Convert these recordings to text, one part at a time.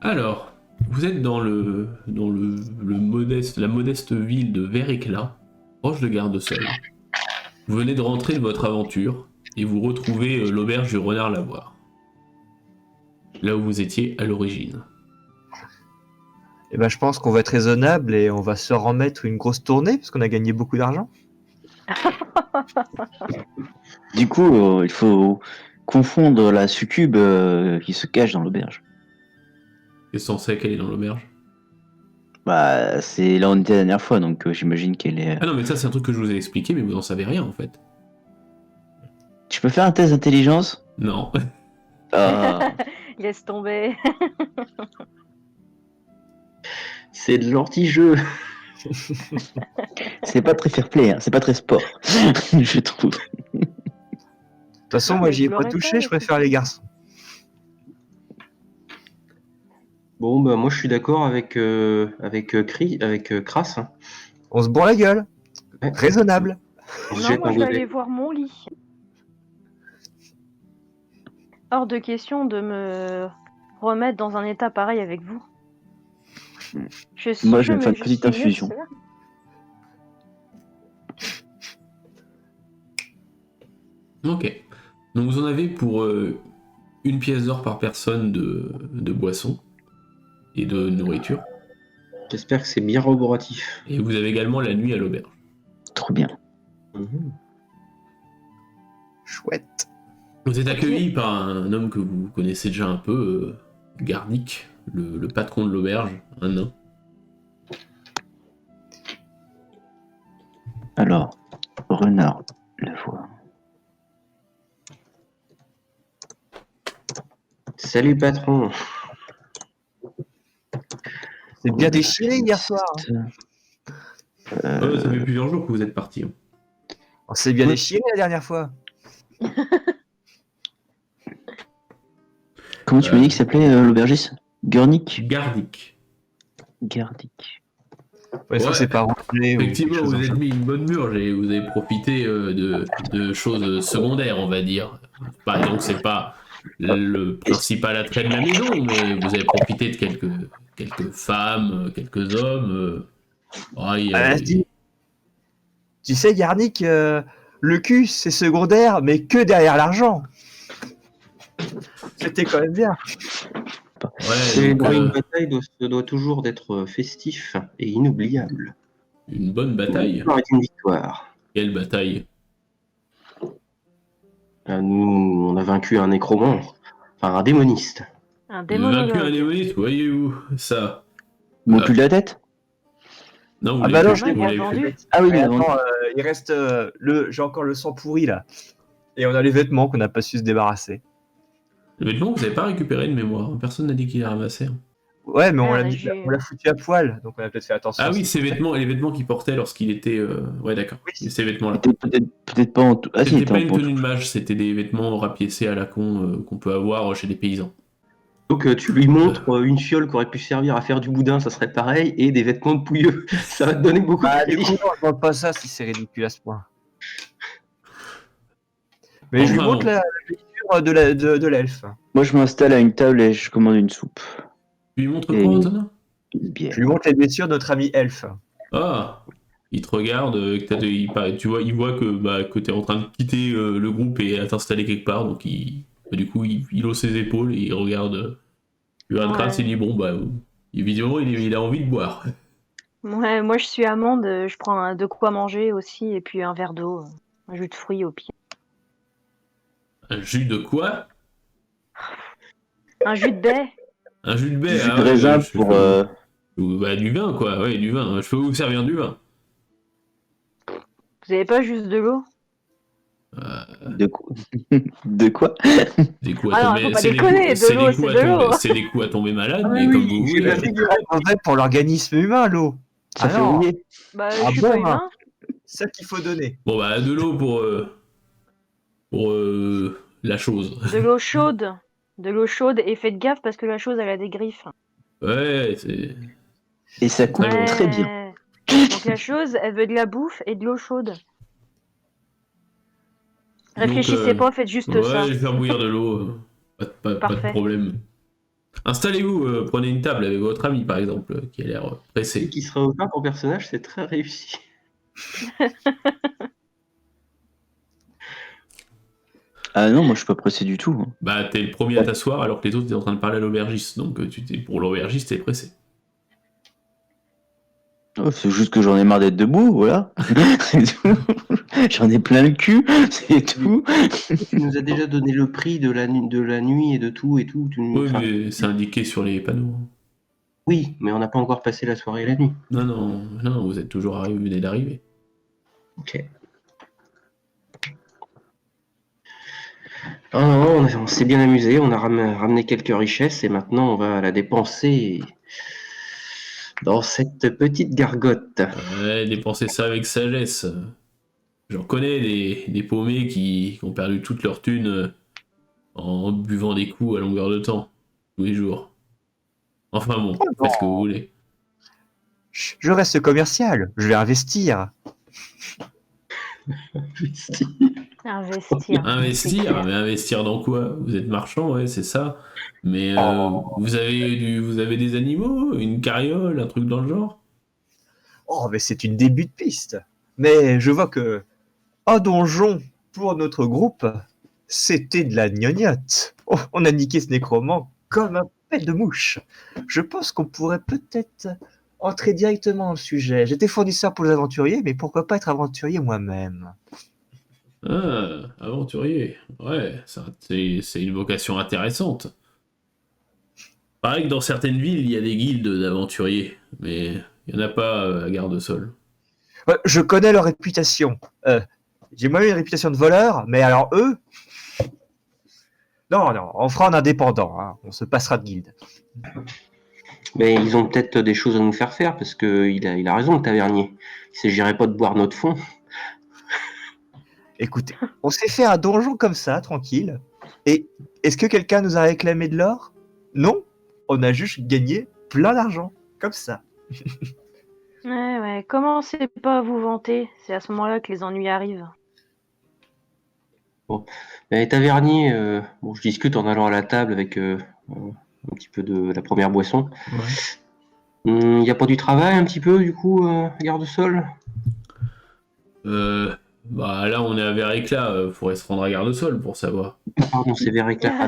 Alors, vous êtes dans la modeste ville de Vert-Éclat, proche de Gare-de-Sol. Vous venez de rentrer de votre aventure et vous retrouvez l'auberge du Renard Lavoir, là où vous étiez à l'origine. Eh ben, je pense qu'on va être raisonnable et on va se remettre une grosse tournée parce qu'on a gagné beaucoup d'argent. Du coup, il faut confondre la succube qui se cache dans l'auberge. Qu'est-ce qu'on sait qu'elle est dans l'auberge? Bah, c'est là où on était la dernière fois, donc j'imagine qu'elle est. Ah non, mais ça c'est un truc que je vous ai expliqué, mais vous n'en savez rien en fait. Tu peux faire un test d'intelligence? Non. Ah, Laisse tomber. C'est de l'anti-jeu. c'est pas très fair play, hein. C'est pas très sport, je trouve. De toute façon, moi, mais j'y ai je pas l'aurais touché, pas, je préfère les garçons. Bon, bah moi je suis d'accord avec Kras. Hein. On se bourre la gueule. Ouais. Raisonnable. On se Non, jette moi un je vais godet. aller voir mon lit. Hors de question de me remettre dans un état pareil avec vous. Je suis Moi, je vais me faire mais une petite suis mieux, infusion. c'est là. Ok. Donc vous en avez pour 1 pièce d'or par personne de boisson et de nourriture. J'espère que c'est bien roboratif. Et vous avez également la nuit à l'auberge. Trop bien. Mhm. Chouette. Vous êtes accueilli par un homme que vous connaissez déjà un peu, Garnic, le patron de l'auberge, un nain. Alors, Renard, le voit. Salut patron. C'est bien déchiré hier soir. Ça fait plusieurs jours que vous êtes parti. Hein. On s'est bien Ouais. déchiré la dernière fois. Comment tu m'as dit qu'il s'appelait l'aubergiste? Gurnick? Garnic. Gardic. Ouais, sauf Ouais. que c'est pas rentré ou Effectivement, quelque chose vous dans avez ça. mis une bonne murge et vous avez profité de choses secondaires, on va dire. Par exemple, c'est pas le principal attrait de la maison, mais vous avez profité de quelques femmes, quelques hommes. Tu sais, Garnic, le cul, c'est secondaire, mais que derrière l'argent. C'était quand même bien. Ouais, donc, Une bataille doit toujours d'être festif et inoubliable. une bonne bataille. Victoire est une victoire. Quelle bataille? Nous, on a vaincu un nécromant, enfin un démoniste. Un Vaincu un démonologue. démoniste, voyez-vous ça? Mon cul de la tête? Non, vous Ah l'avez bah non, fait, je l'ai vous pas l'avez vendu. fait. Ah oui, Mais mais attends, il reste j'ai encore le sang pourri là. Et on a les vêtements qu'on n'a pas su se débarrasser. Le vêtement, vous n'avez pas récupéré de mémoire. Personne n'a dit qu'il a ramassé. Hein. Ouais, mais Ah, on l'a foutu à poil, donc on a peut-être fait attention. Ah à oui, ça. les vêtements qu'il portait lorsqu'il était. Ouais, d'accord. Oui. Ces vêtements-là. peut-être pas en tout. Ah si, il C'était était pas en une tout. tenue de mage, c'était des vêtements rapiécés à la con qu'on peut avoir chez les paysans. Donc tu lui montres une fiole qui aurait pu servir à faire du boudin, ça serait pareil, et des vêtements de pouilleux. Ça va te donner beaucoup de Ah, du crédit. coup, non, je demande pas ça si c'est ridicule à ce point. Mais je lui Enfin, montre bon. la figure de l'elfe. Moi, je m'installe à une table et je commande une soupe. Tu lui montres Et- quoi, Antonin? Une bière. Je lui montre les blessures de notre ami elfe. Ah, il te regarde, tu vois, il voit que t'es en train de quitter le groupe et à t'installer quelque part, donc du coup, il hausse ses épaules et il regarde Kratz et il dit bon, évidemment, il a envie de boire. Ouais, moi je suis amande, je prends de quoi manger aussi et puis un verre d'eau, un jus de fruits au pire. Un jus de quoi? Un jus de baie. Un jus de baie, Du jus ah de ouais, raisin je pour. peux- du vin, quoi, ouais, du vin. Je peux vous servir du vin. Vous avez pas juste de l'eau? De quoi? De quoi? Des coups à Ah non, tomber, faut pas c'est des déconner, coups, de c'est l'eau, des coups c'est à de l'eau. tomber, c'est des coups à tomber malade, Ah mais oui, comme vous j'ai voulez. la Figurez en vrai pour l'organisme humain, l'eau. Ça Ah fait non. rouiller. Bah, Ah je suis bon, pas hein. humain. C'est ça qu'il faut donner. Bon bah de l'eau pour la chose. De l'eau chaude. De l'eau chaude et faites gaffe parce que la chose elle a des griffes. Ouais, c'est. Et ça coûte Ouais. très bien. Donc la chose, elle veut de la bouffe et de l'eau chaude. Donc, Réfléchissez pas, faites juste ouais, ça. je vais faire bouillir de l'eau. Pas de Parfait. problème. Installez-vous, prenez une table avec votre ami par exemple, qui a l'air pressé. Qui sera offert pour personnage, c'est très réussi. Ah non, moi je suis pas pressé du tout. Bah t'es le premier à t'asseoir alors que les autres étaient en train de parler à l'aubergiste, donc pour l'aubergiste t'es pressé. Oh, c'est juste que j'en ai marre d'être debout, voilà. C'est tout. J'en ai plein le cul, c'est tout. Tu nous as déjà donné le prix de la nuit et de tout et tout. Oui, Enfin, mais c'est indiqué sur les panneaux. oui, mais on n'a pas encore passé la soirée et la nuit. Non, non, non, vous êtes toujours arrivé, vous venez d'arriver. Ok. Non, non, on s'est bien amusé, on a ramené quelques richesses et maintenant on va la dépenser dans cette petite gargote. Ouais, dépensez ça avec sagesse. J'en connais des paumés qui ont perdu toute leur thune en buvant des coups à longueur de temps, tous les jours. Enfin bon, faites ce que vous voulez. Je reste commercial, je vais investir. Investir. Investir, mais investir dans quoi? Vous êtes marchand, ouais, c'est ça. Mais vous avez des animaux, une carriole, un truc dans le genre? Oh, mais c'est une début de piste. Mais je vois que un donjon pour notre groupe, c'était de la gnognotte. Oh, on a niqué ce nécromant comme un pet de mouche. Je pense qu'on pourrait peut-être entrer directement dans le sujet. J'étais fournisseur pour les aventuriers, mais pourquoi pas être aventurier moi-même? Ah, aventurier. Ouais, c'est une vocation intéressante. Pareil que dans certaines villes, il y a des guildes d'aventuriers, mais il n'y en a pas à Garde-Sol. Ouais, je connais leur réputation. J'ai moi-même une réputation de voleur, mais alors eux... Non, non, on fera un indépendant, hein. On se passera de guilde. Mais ils ont peut-être des choses à nous faire faire parce qu'il a raison, le tavernier. Il ne s'agirait pas de boire notre fond. Écoutez, on s'est fait un donjon comme ça, tranquille. Et est-ce que quelqu'un nous a réclamé de l'or? Non, on a juste gagné plein d'argent, comme ça. Ouais, commencez pas à vous vanter, c'est à ce moment-là que les ennuis arrivent. Et tavernier, bon, je discute en allant à la table avec un petit peu de la première boisson. Ouais. Il n'y a pas du travail un petit peu, du coup, garde-sol? Bah là, on est à Vers-Éclat, faudrait se rendre à Garde-Sol pour savoir. Pardon, c'est à Vers-Éclat.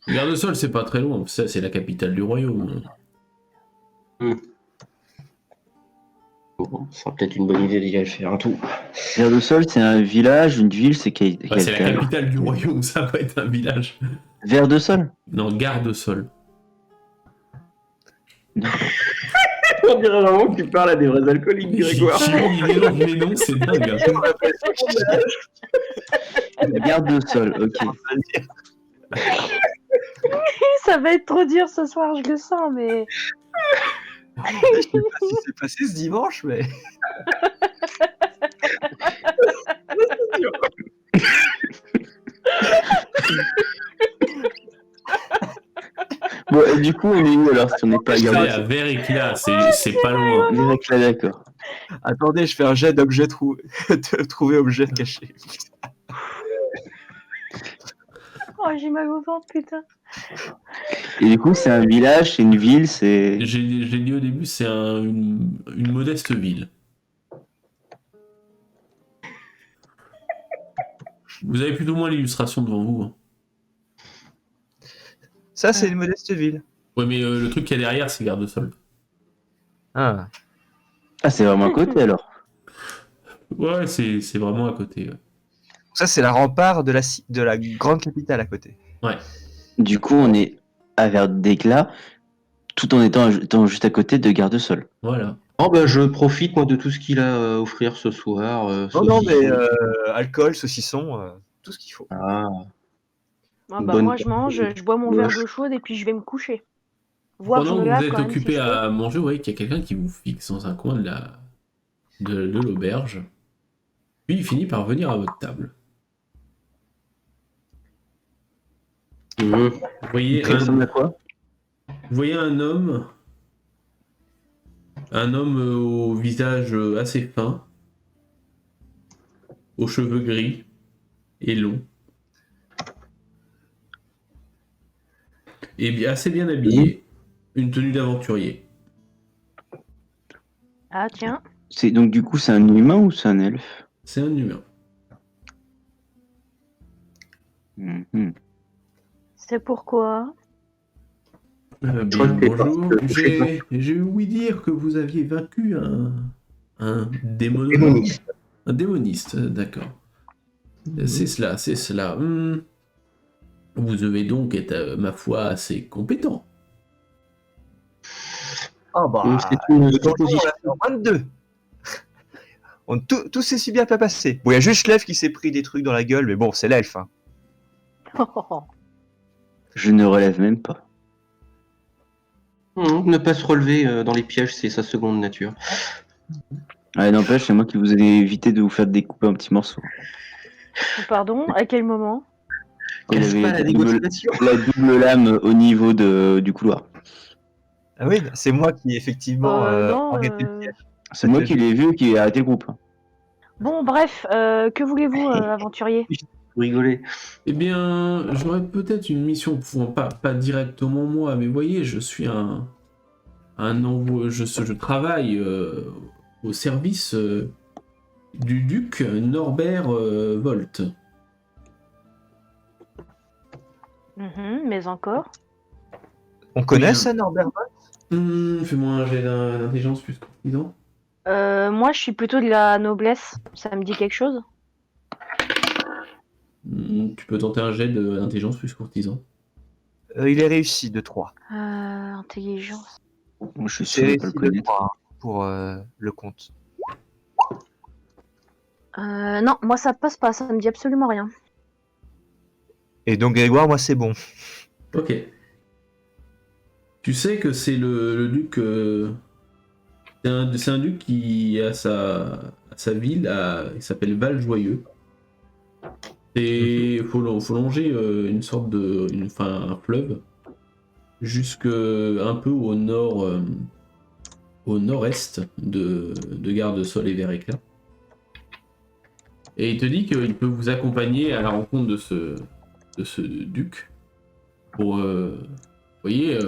Garde-Sol, c'est pas très loin, ça, c'est la capitale du royaume. Bon, ça sera peut-être une bonne idée d'y aller faire un tour. Vers de Sol, c'est un village, une ville, c'est quelle Bah, c'est la taille? capitale du royaume, ça va être un village. Vers de Sol? Non, Garde-Sol. On dirait vraiment que tu parles à des vrais alcooliques, Grégoire. Chimie, il mélange les noms, c'est dingue. Garde de Sol, ok. Ça va être trop dur ce soir, je le sens, mais... Je sais pas si c'est passé ce dimanche, mais... Bon, et du coup, on est où alors si on n'est pas à C'est Garde de à Sol? Vers-Éclat, c'est pas loin. Vers-Éclat, d'accord. Attendez, je fais un jet d'objet de trouver objet caché. Oh, j'ai mal au ventre, putain. Et du coup, c'est un village, c'est une ville, c'est... J'ai dit au début, c'est une modeste ville. Vous avez plus ou moins l'illustration devant vous. Hein. Ça, c'est une modeste ville. Ouais, mais le truc qu'il y a derrière, c'est Garde-Sol. Ah. Ah, c'est vraiment à côté alors. Ouais, c'est vraiment à côté. Ouais. Ça, c'est la rempart de la grande capitale à côté. Ouais. Du coup, on est à Vers d'Éclat, tout en étant juste à côté de Garde de Sol. Voilà. Oh bah je profite moi de tout ce qu'il a à offrir ce soir. Non, mais saucisson. alcool, saucisson, tout ce qu'il faut. Ah, Ah bah, bonne moi, je mange, je bois mon Ouais. verre d'eau chaude et puis je vais me coucher. Voire je Pendant me que lave vous êtes quand même, occupé si je à manger, vous voyez qu'il y a quelqu'un qui vous fixe dans un coin de l'auberge. Puis il finit par venir à votre table. Mhm. Vous voyez Ça ressemble à quoi? Vous voyez un homme au visage assez fin, aux cheveux gris et longs. et assez bien habillé. Une tenue d'aventurier. Ah, tiens. Donc du coup, c'est un humain ou c'est un elfe? C'est un humain. Mhm. C'est pourquoi? Bien, Je crois que t'es bonjour. parti te coucher, J'ai ouï dire que vous aviez vaincu un démonologue. Démoniste. Un démoniste, d'accord. C'est cela, c'est cela. Vous devez donc être, ma foi, assez compétent. Ah C'est bah, une le donjon, on supposition. l'a fait en 22. Tout s'est si bien passé. Bon, il y a juste l'elfe qui s'est pris des trucs dans la gueule, mais bon, c'est l'elfe. Hein. Je ne relève même pas. Ne pas se relever dans les pièges, c'est sa seconde nature. Ouais, n'empêche, c'est moi qui vous ai évité de vous faire découper en petits morceaux. Pardon, à quel moment? Il Casse avait pas la négociation. la double lame au niveau du couloir. Ah oui, c'est moi qui effectivement Non. arrêté le piège. C'est moi qui l'ai vu et qui ai arrêté le groupe. Bon, bref, que voulez-vous, aventurier? Vous rigolez. Eh bien, j'aurais peut-être une mission pour pas directement moi, mais voyez, je suis je travaille au service du duc Norbert Volt. Mais encore? On connaît Oui, ça, Norbert? Fais-moi un jet d'intelligence plus courtisan. Moi, je suis plutôt de la noblesse. Ça me dit quelque chose? Tu peux tenter un jet d'intelligence plus courtisan. Il est réussi de 3. Intelligence. Moi, je suis C'est sûr de pas le réussi de connaître. 3 pour le compte. Non, moi ça passe pas, ça me dit absolument rien. Et donc Grégoire, moi c'est bon. Ok. Tu sais que c'est le duc. C'est un duc qui a sa ville, il s'appelle Valjoyeux. Et faut longer une sorte un fleuve jusque un peu au nord, au nord-est de Garde-Sol et Vert-Éclat. Et il te dit qu'il peut vous accompagner à la rencontre de ce duc. Pour, vous voyez,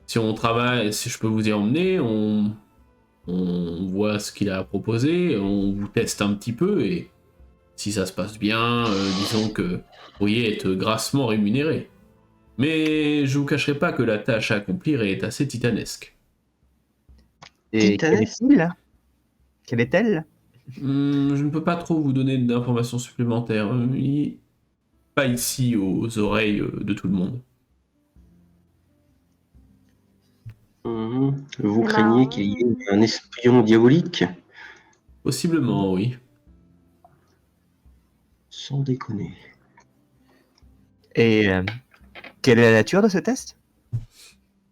si on travaille, si je peux vous y emmener, on voit ce qu'il a à proposer, on vous teste un petit peu et si ça se passe bien, disons que vous pourriez être grassement rémunéré. Mais je vous cacherai pas que la tâche à accomplir est assez titanesque. Et quel Titanesque. est-il? Quelle est-elle? Je ne peux pas trop vous donner d'informations supplémentaires. Pas ici aux oreilles de tout le monde. Vous C'est craignez marrant. qu'il y ait un espion diabolique? Possiblement, oui. Sans déconner. Et quelle est la nature de ce test?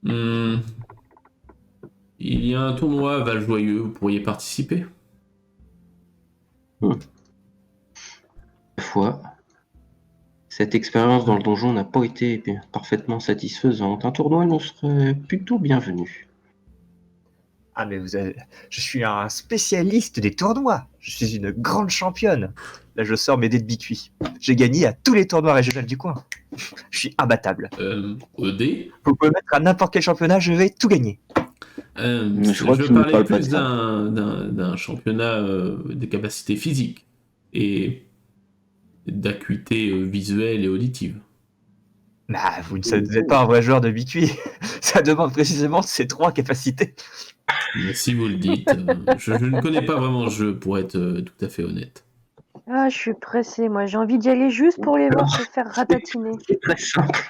Il y a un tournoi à Valjoyeux, vous pourriez participer. Fois, cette expérience dans le donjon n'a pas été parfaitement satisfaisante. Un tournoi nous serait plutôt bienvenu. Ah mais je suis un spécialiste des tournois. Je suis une grande championne. Là je sors mes dés de bicuit. J'ai gagné à tous les tournois régionaux du coin. Je suis imbattable. Au dé. Vous pouvez mettre à n'importe quel championnat, je vais tout gagner. Je crois que tu me parlais parles pas plus de ça. d'un championnat des capacités physiques et d'acuité visuelle et auditive. Bah, vous n'êtes pas un vrai joueur de bicuit. Ça demande précisément ces 3 capacités. Mais si vous le dites, je ne connais pas vraiment le jeu pour être tout à fait honnête. Ah, je suis pressée, moi j'ai envie d'y aller juste pour les voir se faire ratatiner. C'est très simple.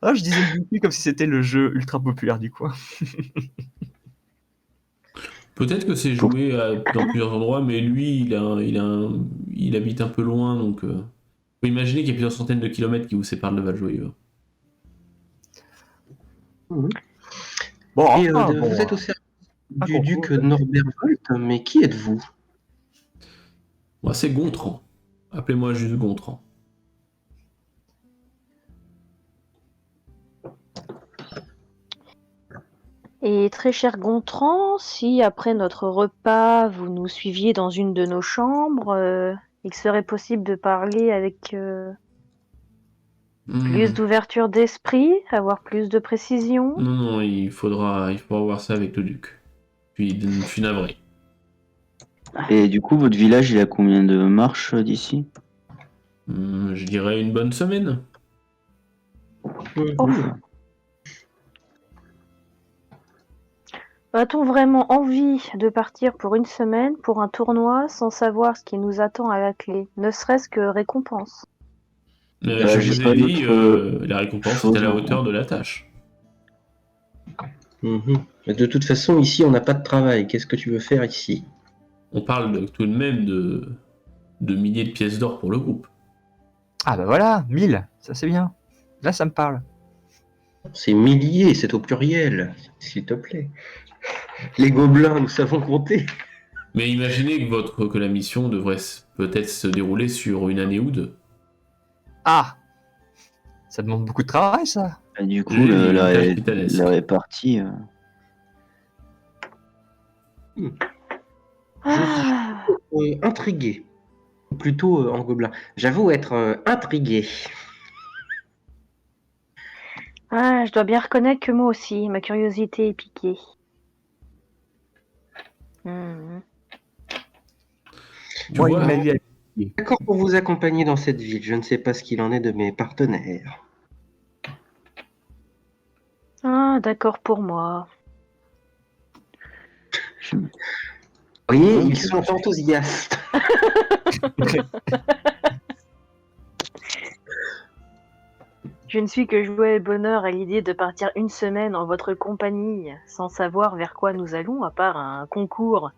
Ah, je disais le bicuit comme si c'était le jeu ultra populaire du coin. Peut-être que c'est joué dans plusieurs endroits, mais lui, il habite un peu loin, donc faut imaginer qu'il y a plusieurs centaines de kilomètres qui vous séparent de Valjoyeux. Bon, Et, enfin, vous bon, êtes au service un du concours. duc Norbert Volt, mais qui êtes-vous? Moi, c'est Gontran. Appelez-moi juste Gontran. Et très cher Gontran, si après notre repas vous nous suiviez dans une de nos chambres, il serait possible de parler avec Plus d'ouverture d'esprit, avoir plus de précision. Non, non, il faudra voir ça avec le duc. Puis, je suis navré. Et du coup, votre village, il a combien de marches d'ici? Je dirais une bonne semaine. Oh. A-t-on vraiment envie de partir pour une semaine pour un tournoi sans savoir ce qui nous attend à la clé, ne serait-ce que récompense? Je j'ai vous pas ai dit, d'autre la récompense chose est à la en hauteur de la tâche. Mais de toute façon, ici, on n'a pas de travail. Qu'est-ce que tu veux faire ici? On parle tout de même de milliers de pièces d'or pour le groupe. Ah bah voilà, 1000, ça c'est bien. Là, ça me parle. C'est milliers, c'est au pluriel, s'il te plaît. Les gobelins, nous savons compter. Mais imaginez que la mission devrait peut-être se dérouler sur une année ou deux. Ah, ça demande beaucoup de travail, ça. Et du coup, J'ai une la tâche titanesque. répartie. Ah, Intrigué. Plutôt en gobelin. J'avoue être intrigué. ah, je dois bien reconnaître que moi aussi, ma curiosité est piquée. Mhm. Tu Moi, vois, il m'a eu à... D'accord pour vous accompagner dans cette ville. Je ne sais pas ce qu'il en est de mes partenaires. Ah, d'accord pour moi. Vous voyez, ils sont enthousiastes. Je ne suis que jouet et bonheur à l'idée de partir une semaine en votre compagnie, sans savoir vers quoi nous allons, à part un concours.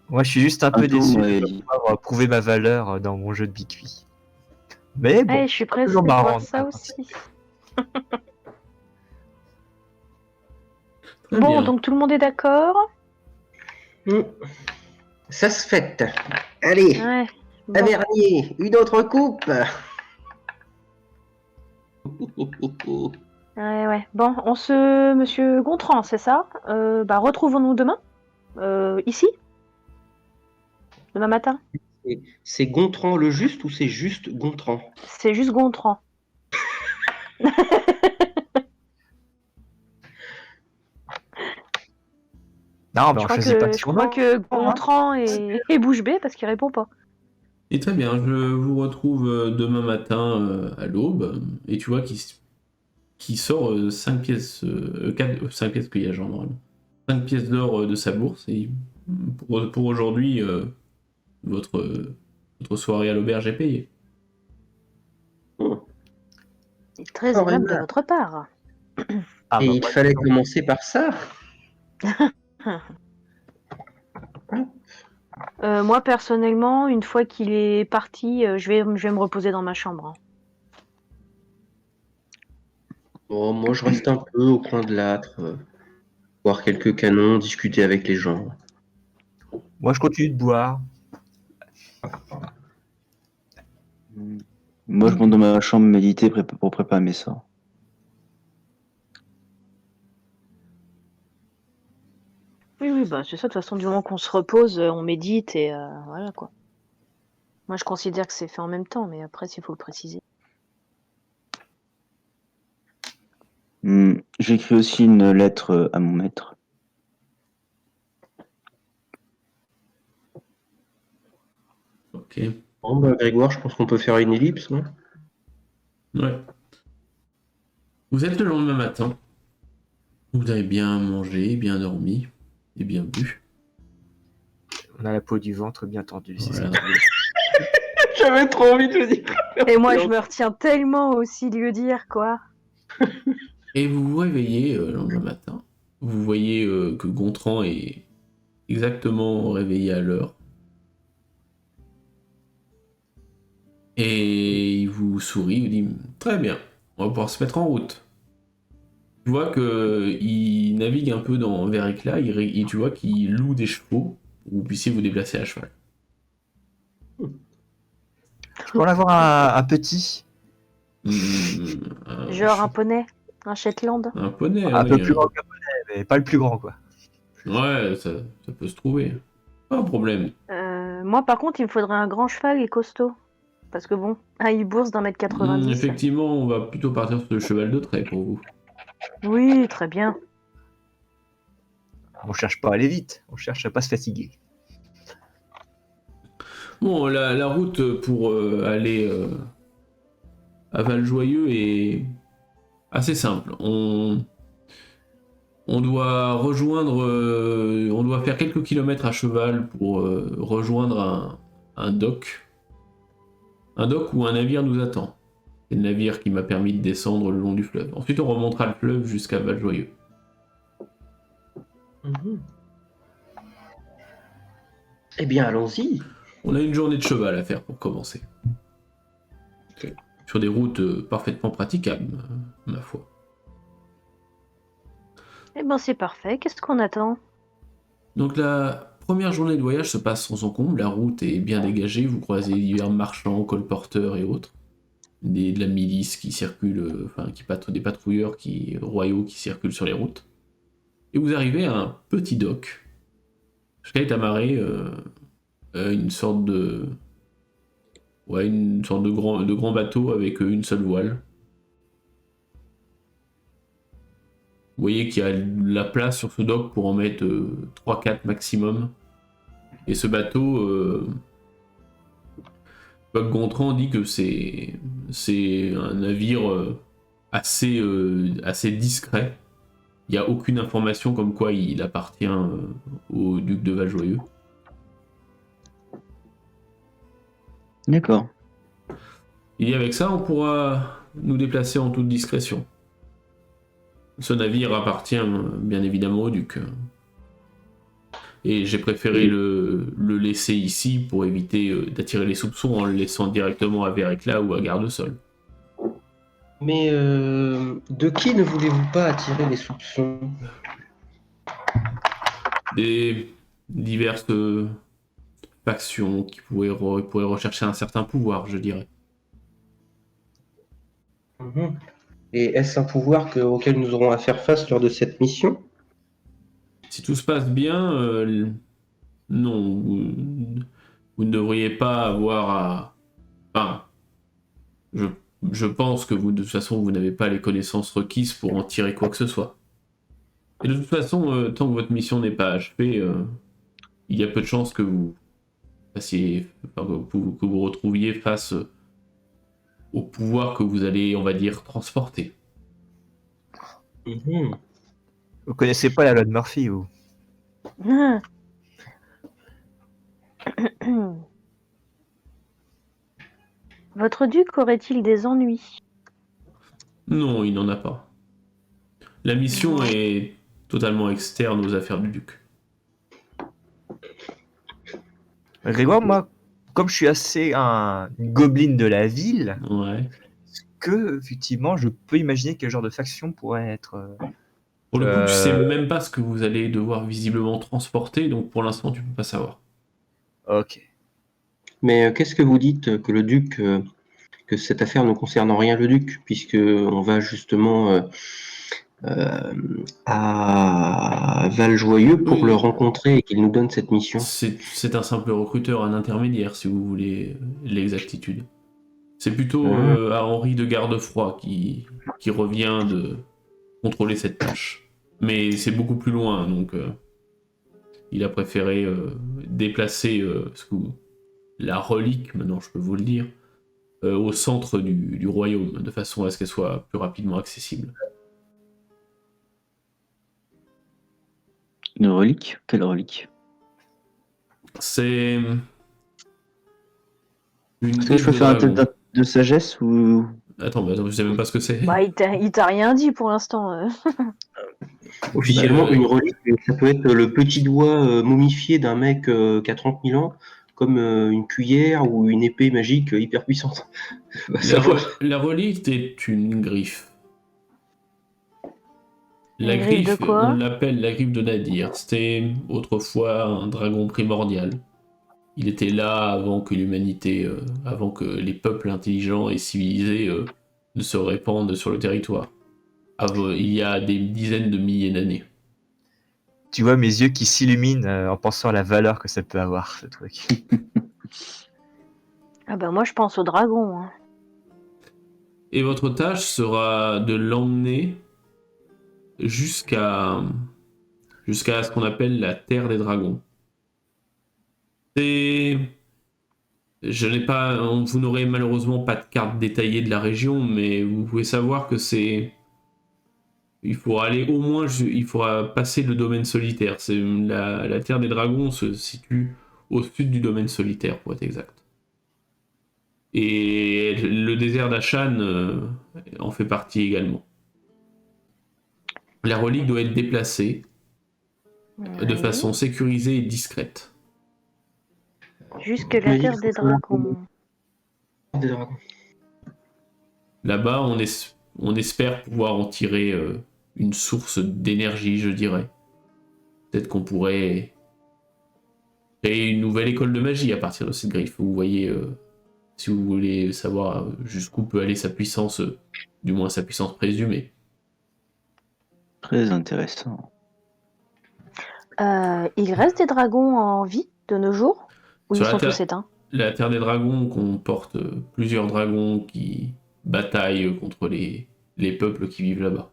Moi, je suis juste un peu Attends, déçu ouais, de pas pouvoir prouver ma valeur dans mon jeu de bicuit. Mais bon, Eh, je suis pressée toujours de marrant voir de ça participer. aussi. très Bon, bien. donc tout le monde est d'accord? Ça se fête. Allez, Ouais. Bon. tavernier, une autre coupe. Ouais, ouais. Bon, Monsieur Gontran, c'est ça? Bah, retrouvons-nous demain? Ici? Demain matin? C'est Gontran le juste ou c'est juste Gontran? C'est juste Gontran. Non, mais on choisit pas de Je crois surnom. que Gontran est bouche bée parce qu'il répond pas. Et très bien, je vous retrouve demain matin à l'aube. Et tu vois qu'il sort 5 pièces, 5 pièces qu'il y a genre normalement. 5 pièces d'or de sa bourse. Et pour aujourd'hui, votre soirée à l'auberge est payée. C'est très Oh, aimable de Réma. votre part. Ah, Et bah, il moi, fallait non. commencer par ça. Moi, personnellement, une fois qu'il est parti, je vais me reposer dans ma chambre. Bon, moi, je reste un peu au coin de l'âtre, voir quelques canons, discuter avec les gens. Moi, je continue de boire. Moi, je monte dans ma chambre méditer pour préparer mes sorts. Oui, oui, bah c'est ça. De toute façon, du moment qu'on se repose, on médite et voilà quoi. Moi, je considère que c'est fait en même temps, mais après, s'il faut le préciser. J'écris aussi une lettre à mon maître. Ok. Bon, bah, Grégoire, je pense qu'on peut faire une ellipse, non? Ouais. Vous êtes le lendemain matin. Vous avez bien mangé, bien dormi et bien bu. On a la peau du ventre bien tendue. C'est Voilà. ça. J'avais trop envie de le dire. Et moi, je me retiens tellement aussi de le dire, quoi. Et vous vous réveillez le lendemain matin. Vous voyez que Gontran est exactement réveillé à l'heure. Et il vous sourit, il dit très bien, on va pouvoir se mettre en route. Tu vois qu'il navigue un peu vers Éclat, et tu vois qu'il loue des chevaux pour que vous puissiez vous déplacer à cheval. Je peux en avoir un petit, Genre un poney, un Shetland. Un poney, un oui, peu plus grand qu'un poney, mais pas le plus grand, quoi. Ouais, ça peut se trouver. Pas un problème. Moi, par contre, il me faudrait un grand cheval et costaud. Parce que bon, il bourse d'1m90. Effectivement, on va plutôt partir sur le cheval de trait pour vous. Oui, très bien. On cherche pas à aller vite, on cherche à pas se fatiguer. Bon, la route pour aller à Valjoyeux est assez simple. On doit rejoindre, on doit faire quelques kilomètres à cheval pour rejoindre un dock. Un dock où un navire nous attend. C'est le navire qui m'a permis de descendre le long du fleuve. Ensuite, on remontera le fleuve jusqu'à Valjoyeux. Eh bien, allons-y. On a une journée de cheval à faire pour commencer. Ok. Sur des routes parfaitement praticables, ma foi. Eh ben, c'est parfait. Qu'est-ce qu'on attend? Donc la première journée de voyage se passe sans encombre, la route est bien dégagée, vous croisez divers marchands, colporteurs et autres, de la milice qui circule, des patrouilleurs royaux qui circulent sur les routes. Et vous arrivez à un petit dock. Jusqu'à est amarré une sorte de grand bateau avec une seule voile. Vous voyez qu'il y a la place sur ce dock pour en mettre 3-4 maximum. Et ce bateau, Bob Gontran dit que c'est un navire assez discret. Il n'y a aucune information comme quoi il appartient au duc de Valjoyeux. D'accord. Et avec ça, on pourra nous déplacer en toute discrétion. Ce navire appartient bien évidemment au duc. Et j'ai préféré le laisser ici pour éviter d'attirer les soupçons en le laissant directement à Vérécla ou à Garde-Sol. Mais de qui ne voulez-vous pas attirer les soupçons? Des diverses factions qui pourraient rechercher un certain pouvoir, je dirais. Et est-ce un pouvoir auquel nous aurons à faire face lors de cette mission? Si tout se passe bien, non, vous ne devriez pas avoir à... Enfin, je pense que vous, de toute façon, vous n'avez pas les connaissances requises pour en tirer quoi que ce soit. Et de toute façon, tant que votre mission n'est pas achevée, il y a peu de chances que vous fassiez, que vous retrouviez face au pouvoir que vous allez, on va dire, transporter. Vous connaissez pas la loi de Murphy, vous? Votre duc aurait-il des ennuis? Non, il n'en a pas. La mission est totalement externe aux affaires du duc. Grégoire, moi, comme je suis assez un gobelin de la ville, Ouais. que effectivement, je peux imaginer quel genre de faction pourrait être. Pour le coup, tu sais même pas ce que vous allez devoir visiblement transporter, donc pour l'instant, tu peux pas savoir. Ok. Mais qu'est-ce que vous dites que le duc, que cette affaire ne concerne en rien le duc, puisque on va justement à Valjoyeux pour Oui. le rencontrer et qu'il nous donne cette mission? C'est un simple recruteur, un intermédiaire, si vous voulez l'exactitude. C'est plutôt à Henri de Gardefroy qui revient de contrôler cette tâche. Mais c'est beaucoup plus loin, donc il a préféré déplacer la relique, maintenant je peux vous le dire, au centre du royaume, de façon à ce qu'elle soit plus rapidement accessible. Une relique? Quelle relique? C'est... Est-ce que je peux faire un test de sagesse ou... Attends, je sais même pas ce que c'est. Bah, il t'a rien dit pour l'instant. Officiellement, une relique, ça peut être le petit doigt momifié d'un mec qui a 30 000 ans, comme une cuillère ou une épée magique hyper puissante. La relique est une griffe. La Une griffe de griffe, quoi? on l'appelle la griffe de Nadir. C'était autrefois un dragon primordial. Il était là avant que l'humanité, avant que les peuples intelligents et civilisés ne se répandent sur le territoire. Il y a des dizaines de milliers d'années. Tu vois mes yeux qui s'illuminent en pensant à la valeur que ça peut avoir, ce truc. Ah bah moi je pense au dragon. Hein. Et votre tâche sera de l'emmener jusqu'à ce qu'on appelle la Terre des Dragons. C'est... Vous n'aurez malheureusement pas de carte détaillée de la région, mais vous pouvez savoir que c'est... Il faudra aller au moins... Il faudra passer le domaine solitaire. La Terre des Dragons se situe au sud du domaine solitaire, pour être exact. Et le désert d'Ashan en fait partie également. La relique doit être déplacée de Oui. façon sécurisée et discrète. Jusque Tu m'as la dit terre que des ça va dragons. Des dragons. Là-bas, on espère pouvoir en tirer une source d'énergie, je dirais. Peut-être qu'on pourrait créer une nouvelle école de magie à partir de cette griffe. Vous voyez, si vous voulez savoir jusqu'où peut aller sa puissance, du moins sa puissance présumée. Très intéressant. Il reste des dragons en vie de nos jours? Ou Sur ils la sont Terre- tous éteints? La Terre des Dragons comporte plusieurs dragons qui bataillent contre les peuples qui vivent là-bas.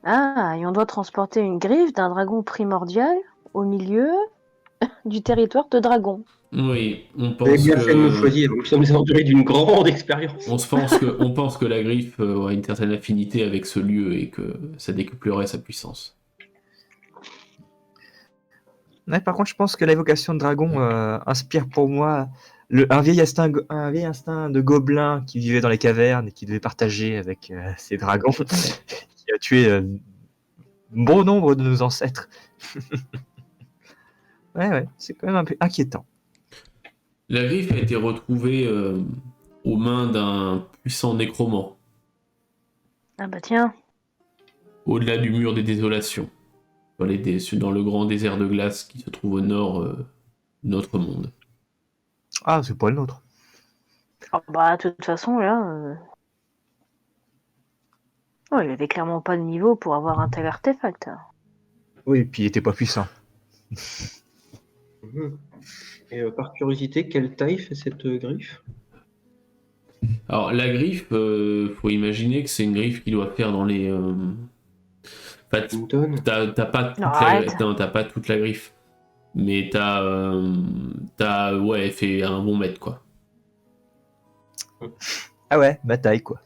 Ah, et on doit transporter une griffe d'un dragon primordial au milieu du territoire de dragons. Oui, on Vous avez pense bien fait de nous que... choisir. Nous sommes les aventuriers d'une grande expérience. On pense que la griffe aura une certaine affinité avec ce lieu et que ça décuplerait sa puissance. Ouais, par contre, je pense que l'évocation de dragon inspire pour moi un vieil instinct de gobelin qui vivait dans les cavernes et qui devait partager avec ses dragons, qui a tué bon nombre de nos ancêtres. Ouais, c'est quand même un peu inquiétant. La griffe a été retrouvée aux mains d'un puissant nécromant, Ah bah tiens, au-delà du mur des désolations, dans le grand désert de glace qui se trouve au nord de notre monde. Ah, c'est pas le nôtre. ah bah de toute façon là, oh, il avait clairement pas le niveau pour avoir un tel artefact. Oui, et puis il était pas puissant. Mhm. Et par curiosité, quelle taille fait cette griffe? Alors la griffe, faut imaginer que c'est une griffe qui doit faire dans les... Enfin, Une tonne? t'as pas toute Non, la... arrête. non, t'as pas toute la griffe, mais ouais, elle fait un bon mètre quoi. Ah ouais, bataille quoi.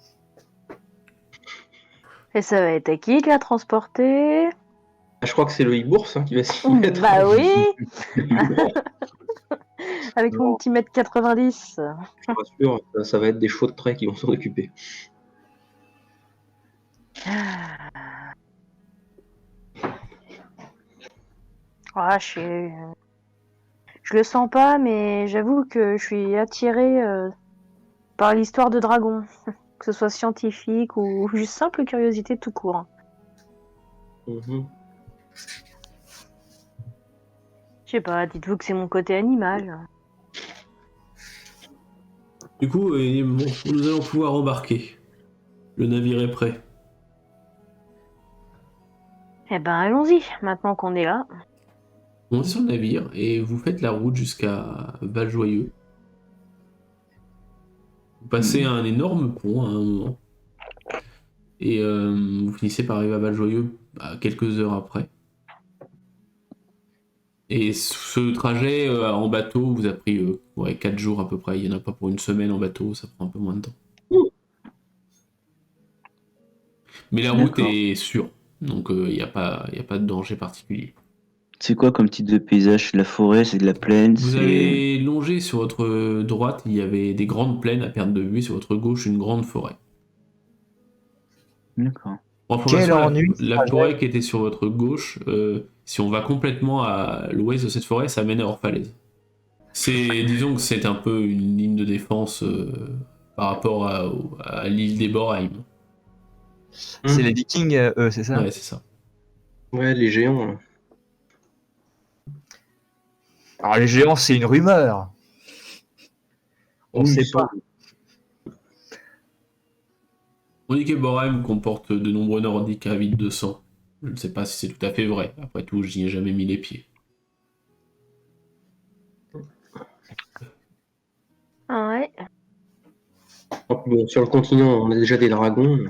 Et ça va être à qui de la transporter? Je crois que c'est le bourse qui va s'y mettre. Bah oui, avec Non. mon petit mètre 90. Je te rassure, ça va être des chevaux de trait qui vont s'en occuper. Ah, je le sens pas, mais j'avoue que je suis attirée par l'histoire de dragons, que ce soit scientifique ou juste simple curiosité tout court. Mhm. Je sais pas, dites-vous que c'est mon côté animal. Du coup, bon, nous allons pouvoir embarquer. Le navire est prêt. Eh ben allons-y, maintenant qu'on est là. On est sur le navire et vous faites la route jusqu'à Valjoyeux. Vous passez un énorme pont à un moment. Et vous finissez par arriver à Valjoyeux quelques heures après. Et ce trajet en bateau vous a pris 4 jours à peu près. Il n'y en a pas pour une semaine en bateau, ça prend un peu moins de temps. Mais la route D'accord. est sûre, donc il n'y a pas de danger particulier. C'est quoi comme type de paysage? C'est de la forêt, c'est de la plaine, Vous c'est... avez longé sur votre droite, il y avait des grandes plaines à perte de vue, et sur votre gauche une grande forêt. D'accord. En Quel information, ennui, ce la trajet. forêt qui était sur votre gauche, si on va complètement à l'ouest de cette forêt, ça mène à Orphalaise. Disons que c'est un peu une ligne de défense par rapport à l'île des Borheim. C'est les Vikings, c'est ça? Ouais, c'est ça. Ouais, les géants. Là. Alors les géants, c'est une rumeur. On Oui, sait ça, pas. On dit que Borheim comporte de nombreux Nordiques avides de sang. Je ne sais pas si c'est tout à fait vrai. Après tout, j'y ai jamais mis les pieds. Ah ouais. Bon, sur le continent, on a déjà des dragons.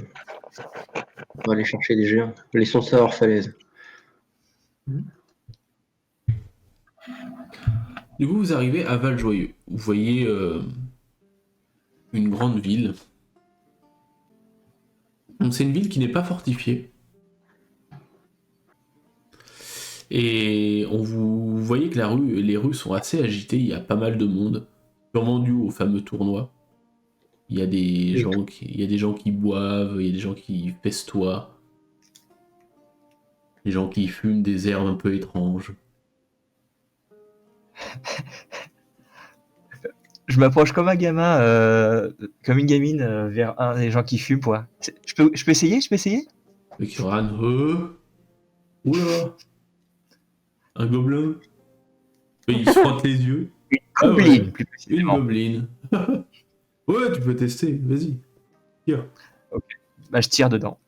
On va aller chercher des géants. Laissons ça hors falaise. Du coup, vous arrivez à Valjoyeux. Vous voyez une grande ville. Donc, c'est une ville qui n'est pas fortifiée. Et vous voyez que les rues sont assez agitées, il y a pas mal de monde, sûrement dû au fameux tournoi. Il y a des gens qui boivent, il y a des gens qui festoient, des gens qui fument des herbes un peu étranges. Je m'approche comme un gamin, comme une gamine vers un des gens qui fument. Je peux essayer? Je peux essayer? Et qui râne, oula, un gobelin. Et il se frotte les yeux. Ah ouais, Goblin, plus une précisément. gobeline. Ouais, tu peux tester, vas-y. Tire. Bah, je tire dedans.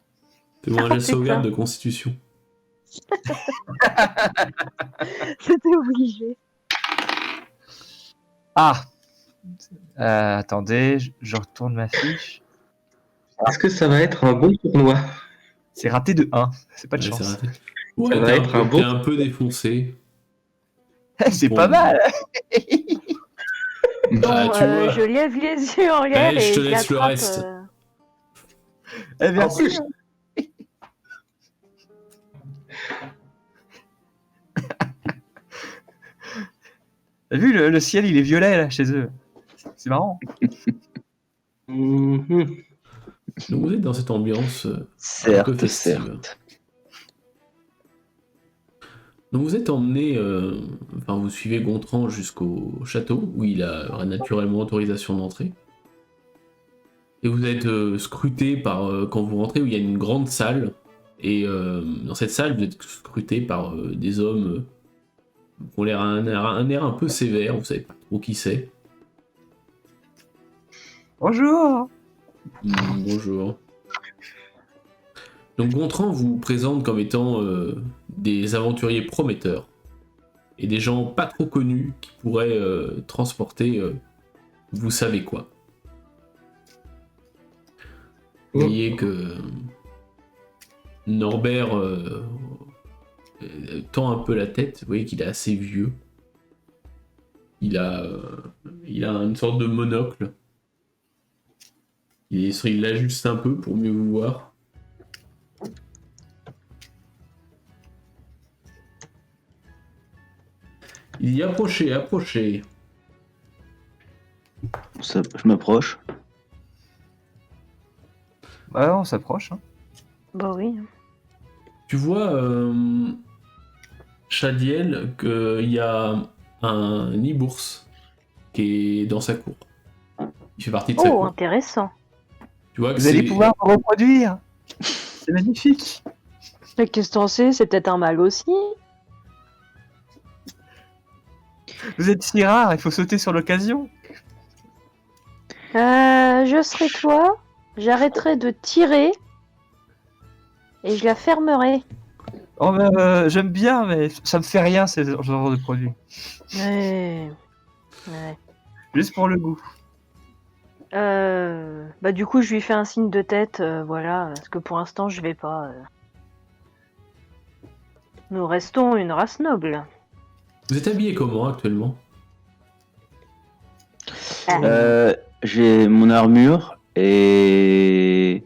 Fais-moi un jet de Putain. sauvegarde de constitution. C'était obligé. Ah! Attendez, je retourne ma fiche. Est-ce que ça va être un bon tournoi? C'est raté de 1. C'est pas de Ouais, c'est chance. raté. Ouais, Ça va être un t'es bon- un peu défoncé. C'est Bon. pas mal! Bon, Ah, tu vois. je lève les yeux en l'air Allez, je et te laisse le l'attrape, reste. Eh, merci. plus. T'as vu, le ciel, il est violet, là, chez eux. C'est marrant. Mhm. Donc vous êtes dans cette ambiance un peu Certes, festive. certes. Donc vous êtes emmené, enfin vous suivez Gontran jusqu'au château où il a naturellement autorisation d'entrer. Et vous êtes scruté par, quand vous rentrez, où il y a une grande salle. Et dans cette salle, vous êtes scruté par des hommes qui ont l'air un air un peu sévère, vous savez pas trop qui c'est. Bonjour! Bonjour. Donc Gontran vous présente comme étant des aventuriers prometteurs et des gens pas trop connus qui pourraient transporter vous savez quoi. Vous voyez que Norbert tend un peu la tête, vous voyez qu'il est assez vieux. Il a une sorte de monocle. Il l'ajuste un peu pour mieux vous voir. Il dit approchez, approchez. Je m'approche. Ouais, on s'approche. Hein. Bah oui. Tu vois, Chadiel, qu'il y a un nid-bourse qui est dans sa cour. Il fait partie de sa Oh, cour. intéressant. Tu vois que Vous allez c'est- pouvoir me reproduire! C'est magnifique! Mais qu'est-ce que t'en sais? C'est peut-être un mâle aussi. Vous êtes si rare, il faut sauter sur l'occasion. Je serai toi. J'arrêterai de tirer. Et je la fermerai. Oh, j'aime bien, mais ça me fait rien, ce genre de produit. Ouais. Ouais. Juste pour le goût. Bah du coup je lui fais un signe de tête, voilà, parce que pour l'instant je vais pas. Nous restons une race noble. Vous êtes habillé comment actuellement? J'ai mon armure et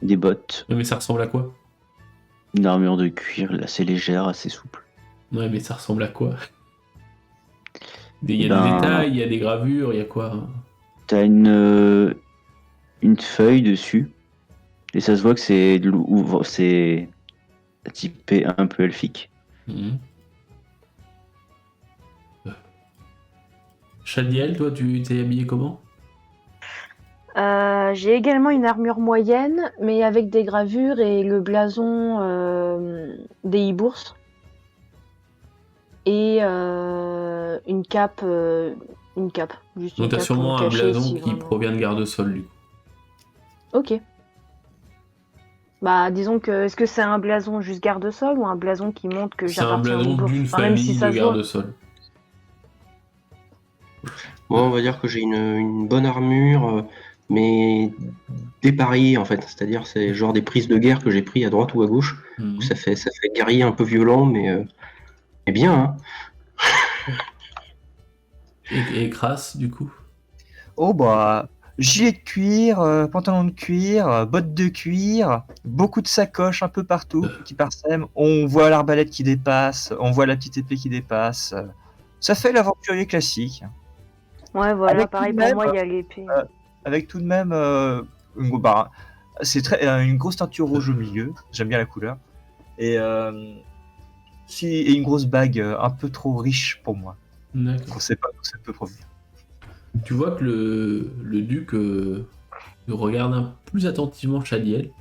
des bottes. Ouais, mais ça ressemble à quoi? Une armure de cuir assez légère, assez souple. Ouais, mais ça ressemble à quoi? Il y a Ben- des détails, il y a des gravures, il y a quoi? T'as une feuille dessus. Et ça se voit que c'est typé un peu elfique. Mhm. Chadiel, toi, tu t'es habillé comment? J'ai également une armure moyenne, mais avec des gravures et le blason des Hibourses. Et une cape. Juste une Donc t'as cape sûrement pour un me cacher blason si qui vraiment. provient de garde-sol, du coup. Ok. Bah disons que est-ce que c'est un blason juste garde-sol ou un blason qui montre que C'est un j'appartiens aux blason Hibourses? d'une Enfin, même si famille ça de se voit. garde-sol. Moi, on va dire que j'ai une bonne armure, mais dépareillée en fait. C'est-à-dire, c'est genre des prises de guerre que j'ai pris à droite ou à gauche. Mhm. Ça fait guerrier un peu violent, mais bien, hein. Et crasse, du coup. Oh bah, gilet de cuir, pantalon de cuir, bottes de cuir, beaucoup de sacoches un peu partout qui parsèment. On voit l'arbalète qui dépasse, on voit la petite épée qui dépasse. Ça fait l'aventurier classique. Ouais, voilà, Avec tout pareil de pour même, moi, il y a l'épée. avec tout de même c'est une grosse teinture rouge au milieu. J'aime bien la couleur. Et, et une grosse bague un peu trop riche pour moi. D'accord. On sait pas d'où ça peut provenir. Tu vois que le duc regarde plus attentivement Shadiel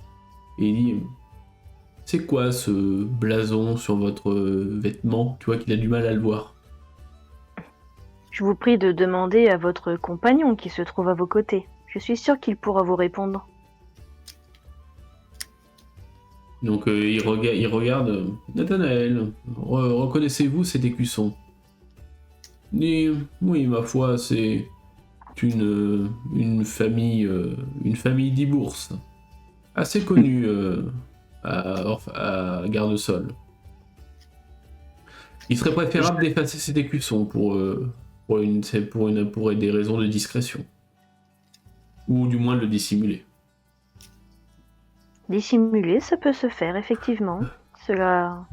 et il dit c'est quoi ce blason sur votre vêtement? Tu vois qu'il a du mal à le voir. Je vous prie de demander à votre compagnon qui se trouve à vos côtés. Je suis sûr qu'il pourra vous répondre. Donc il regarde Nathanaël, reconnaissez-vous cet écusson? Et, oui, ma foi, c'est une famille d'Ibourse, assez connue à Garde-Sol. Il serait préférable d'effacer cet écusson pour des raisons de discrétion. Ou du moins de le dissimuler. Dissimuler, ça peut se faire, effectivement. Cela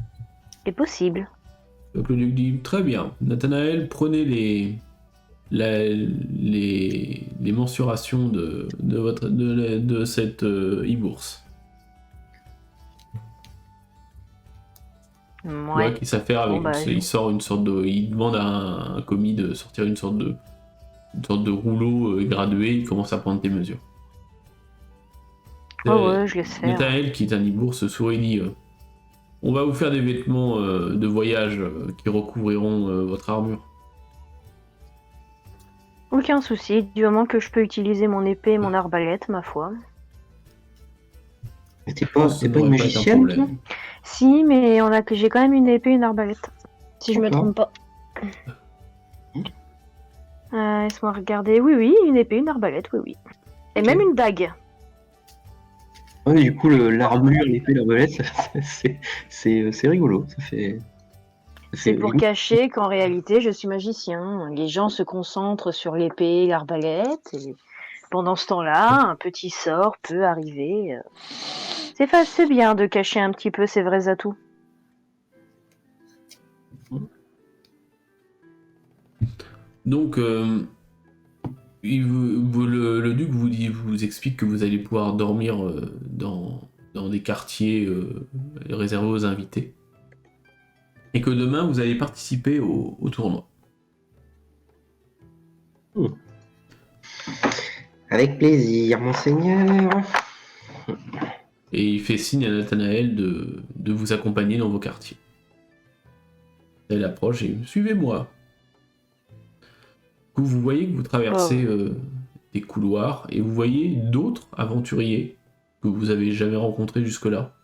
est possible. Donc le duc dit très bien, Nathanaël, prenez les mensurations de cette Ibourse. Tu vois Ouais. qu'il s'affaire avec. Bon, bah, Il sort une sorte de. Il demande à un commis de sortir une sorte de rouleau gradué, il commence à prendre tes mesures. ouais, je laisse faire. Nathanaël, qui est un Ibourse, sourit et dit on va vous faire des vêtements de voyage qui recouvriront votre armure. Aucun souci, du moment que je peux utiliser mon épée et mon arbalète, ma foi. Mais t'es Je pas, pense que t'es ça pas une n'aurait pas été un magicienne, toi? problème. Si, mais j'ai quand même une épée et une arbalète. Si je me D'accord. trompe pas. Laisse-moi regarder. Oui, une épée, une arbalète, oui. Et Ok. même une dague. Ouais, du coup, l'armure, l'épée, l'arbalète, c'est rigolo. C'est pour cacher qu'en réalité, je suis magicien. Les gens se concentrent sur l'épée et l'arbalète. Et pendant ce temps-là, un petit sort peut arriver. C'est bien de cacher un petit peu ses vrais atouts. Donc, le duc vous explique que vous allez pouvoir dormir dans des quartiers réservés aux invités. Et que demain, vous allez participer au tournoi. Avec plaisir, monseigneur. Et il fait signe à Nathanaël de vous accompagner dans vos quartiers. Elle approche et suivez-moi. Vous voyez que vous traversez des couloirs et vous voyez d'autres aventuriers que vous avez jamais rencontrés jusque-là,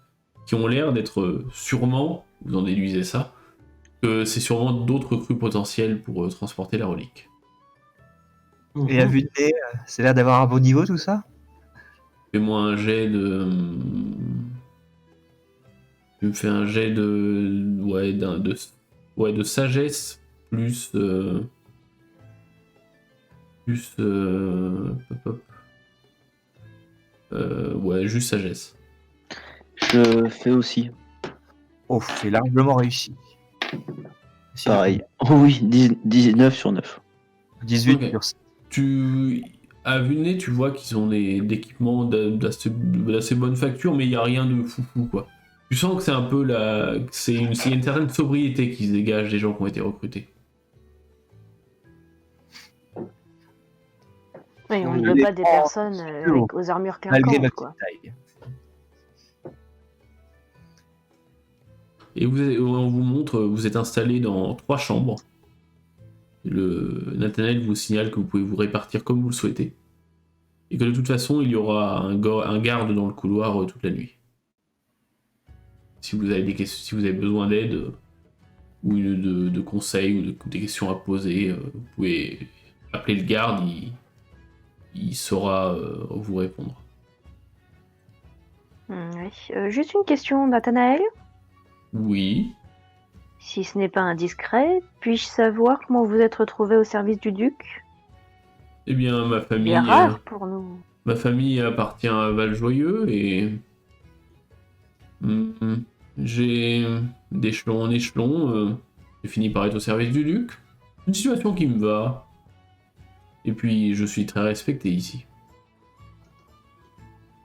qui ont l'air d'être sûrement, vous en déduisez ça, que c'est sûrement d'autres recrues potentielles pour transporter la relique. Et à vue de nez, ça a l'air d'avoir un bon niveau tout ça. Fais-moi un jet de. Tu me fais un jet de. De sagesse plus. Juste sagesse. Je fais aussi. Oh, c'est largement réussi. Pareil. Oh oui, 19 sur 9. 18 Ok. sur À vue de nez, tu vois qu'ils ont des équipements d'assez bonne facture, mais il n'y a rien de foufou, quoi. Tu sens que c'est un peu il y a une certaine sobriété qui se dégage des gens qui ont été recrutés. Oui, on Il ne veut est pas des personnes aux armures malgré ma clinquantes, quoi. petite taille. Et on vous montre, vous êtes installé dans 3 chambres. Nathanaël vous signale que vous pouvez vous répartir comme vous le souhaitez. Et que de toute façon, il y aura un garde dans le couloir toute la nuit. Si vous avez si vous avez besoin d'aide ou de conseils ou des questions à poser, vous pouvez appelez le garde, il saura vous répondre. Oui. Juste une question, Nathanaël. Oui. Si ce n'est pas indiscret, puis-je savoir comment vous êtes retrouvé au service du duc? Eh bien, Il est rare pour nous. ma famille appartient à Valjoyeux et j'ai d'échelon en échelon, j'ai fini par être au service du duc. Une situation qui me va. Et puis, je suis très respecté ici.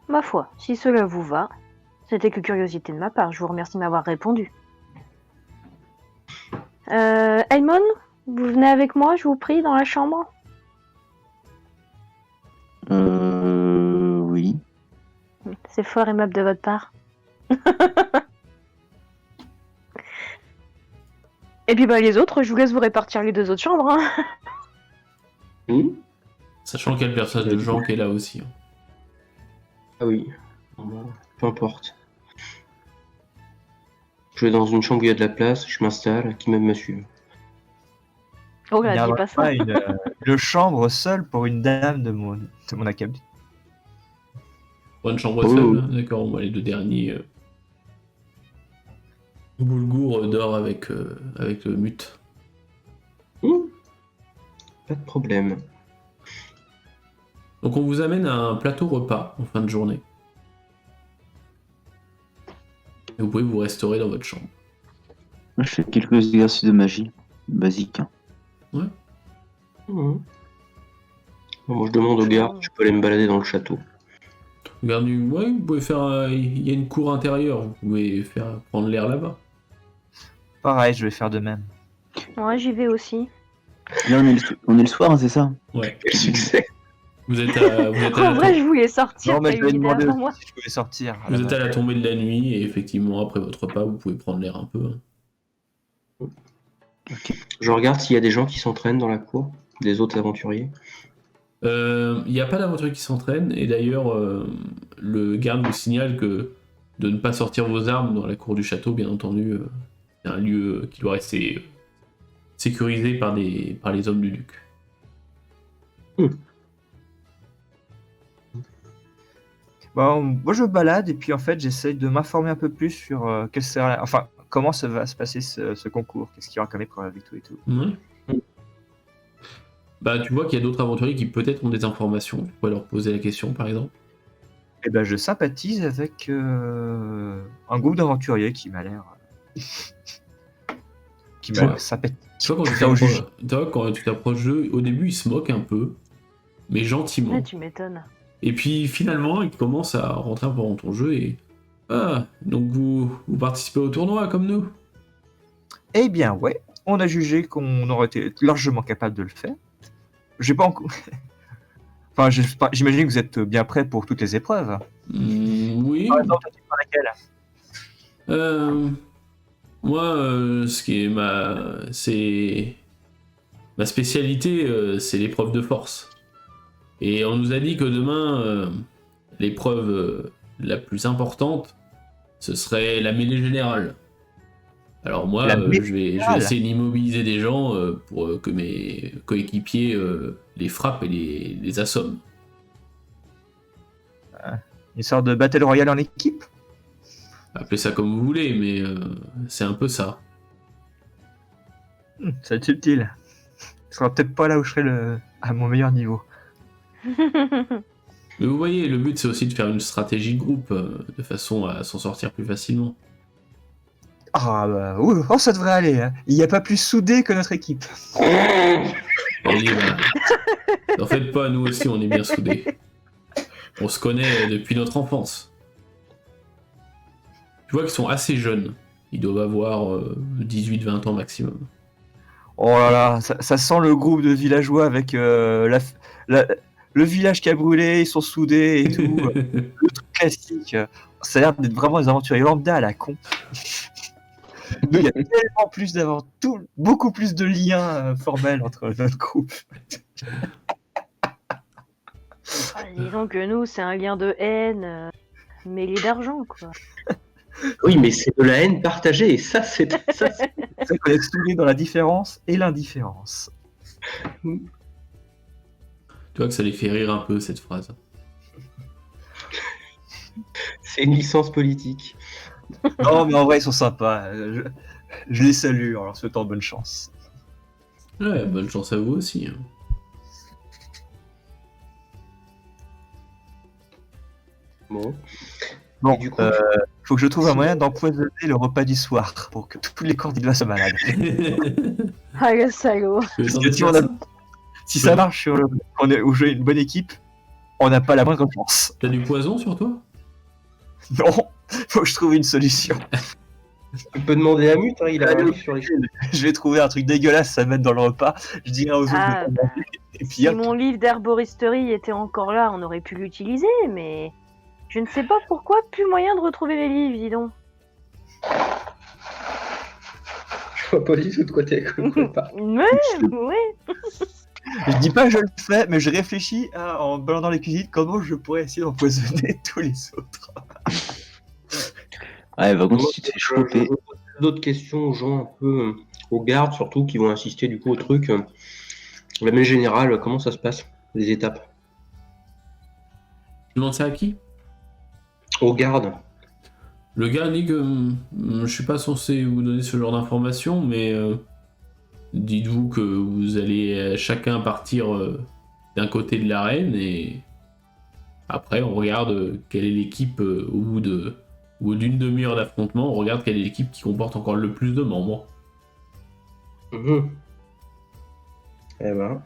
Ma foi, si cela vous va, c'était que curiosité de ma part. Je vous remercie de m'avoir répondu. Aymon, vous venez avec moi, je vous prie, dans la chambre? Oui. C'est fort aimable de votre part. Et puis les autres, je vous laisse vous répartir les 2 autres chambres. Hein. Sachant qu'il y a le personnage de Jean qui est là aussi. Ah oui. Bon, peu importe. Je vais dans une chambre où il y a de la place, je m'installe, qui même me suive. Oh Il n'y là, dis a pas ça. pas une chambre seule pour une dame de mon acabit. Pour une chambre Oh. seule, d'accord, moi les 2 derniers. Boulgour dort avec le mute. Pas de problème. Donc on vous amène à un plateau repas en fin de journée. Et vous pouvez vous restaurer dans votre chambre. Moi, je fais quelques exercices de magie. Basique. Hein. Bon, moi je demande au garde, je peux aller me balader dans le château. Regardez, ouais, vous pouvez faire. Il y a une cour intérieure, vous pouvez prendre l'air là-bas. Pareil, je vais faire de même. Ouais, j'y vais aussi. Là, on est le soir, hein, c'est ça? Ouais. Quel succès! Vous êtes à En vrai, je voulais sortir. Non, mais t'as je eu vais l'idée demander avant moi. si je pouvais sortir. vous êtes à la tombée de la nuit et effectivement après votre repas vous pouvez prendre l'air un peu. Hein. Je regarde s'il y a des gens qui s'entraînent dans la cour, des autres aventuriers. Il n'y a pas d'aventurier qui s'entraîne et d'ailleurs le garde vous signale que de ne pas sortir vos armes dans la cour du château, bien entendu, c'est un lieu qui doit rester sécurisé par les hommes du duc. Bon, moi je me balade et puis en fait j'essaye de m'informer un peu plus sur comment ça va se passer ce concours, qu'est-ce qu'il y aura comme épreuve et tout et tout. Ouais. Bah tu vois qu'il y a d'autres aventuriers qui peut-être ont des informations, tu pourrais leur poser la question par exemple. Et ben je sympathise avec un groupe d'aventuriers qui m'a l'air sympathique. Tu vois, quand tu t'approches d'eux, au début ils se moquent un peu, mais gentiment. Ouais, tu m'étonnes. Et puis finalement, il commence à rentrer un peu dans ton jeu et... Ah, donc vous participez au tournoi comme nous? Eh bien ouais, on a jugé qu'on aurait été largement capable de le faire. J'ai pas encore... Enfin, j'imagine que vous êtes bien prêts pour toutes les épreuves. Oui. Par exemple, tu prends laquelle? Moi, ce qui est ma spécialité, c'est l'épreuve de force. Et on nous a dit que demain, l'épreuve la plus importante, ce serait la mêlée générale. Alors moi, je vais essayer d'immobiliser des gens pour que mes coéquipiers les frappent et les assomment. Une sorte de battle royale en équipe? Appelez ça comme vous voulez, mais c'est un peu ça. Ça va être subtil. Ce sera peut-être pas là où je serai à mon meilleur niveau. Mais vous voyez, le but c'est aussi de faire une stratégie de groupe, de façon à s'en sortir plus facilement. Ah bah oui, oh, ça devrait aller. Hein. Il n'y a pas plus soudé que notre équipe. Allez, voilà. N'en faites pas, nous aussi on est bien soudés. On se connaît depuis notre enfance. Tu vois qu'ils sont assez jeunes. Ils doivent avoir 18-20 ans maximum. Oh là là, ça sent le groupe de villageois avec le village qui a brûlé, ils sont soudés et tout. Le truc classique. Ça a l'air d'être vraiment des aventuriers lambda à la con. Nous, il y a tellement beaucoup plus de liens formels entre notre groupe. Disons que nous, c'est un lien de haine mêlé d'argent, quoi. Oui, mais c'est de la haine partagée, et ça, c'est... C'est qu'on est soudés dans la différence et l'indifférence. Tu vois que ça les fait rire un peu, cette phrase. C'est une licence politique. Non, mais en vrai, ils sont sympas. Je les salue en leur souhaitant bonne chance. Ouais, bonne chance à vous aussi. Hein. Bon. Bon, Et du coup, faut que je trouve un moyen d'empoisonner le repas du soir pour que tous les candidats soient malades. Ah, le salaud. Parce que si ça marche sur où j'ai une bonne équipe, on n'a pas la moindre chance. T'as du poison sur toi? Non, faut que je trouve une solution. tu peux demander à Mut, hein, il arrive sur les choses. Je vais trouver un truc dégueulasse à mettre dans le repas. Je dirai aux autres Ah, de pas manger. Et puis Si hop. mon livre d'herboristerie était encore là, on aurait pu l'utiliser, mais je ne sais pas pourquoi, plus moyen de retrouver les livres, dis donc. Je vois pas du tout de quoi t'es pas. Ouais. Je dis pas je le fais, mais je réfléchis en baladant les cuisines comment je pourrais essayer d'empoisonner tous les autres. Ouais, par contre, si tu te fais Je choper. pose d'autres questions aux gens un peu, aux gardes surtout, qui vont assister du coup au truc. La main générale, comment ça se passe, les étapes? Tu demandes ça à qui? Aux gardes. Le gars dit que je suis pas censé vous donner ce genre d'informations, mais dites-vous que vous allez chacun partir d'un côté de l'arène et après on regarde quelle est l'équipe au bout d'une demi-heure d'affrontement, on regarde quelle est l'équipe qui comporte encore le plus de membres. Mhm. Eh ben,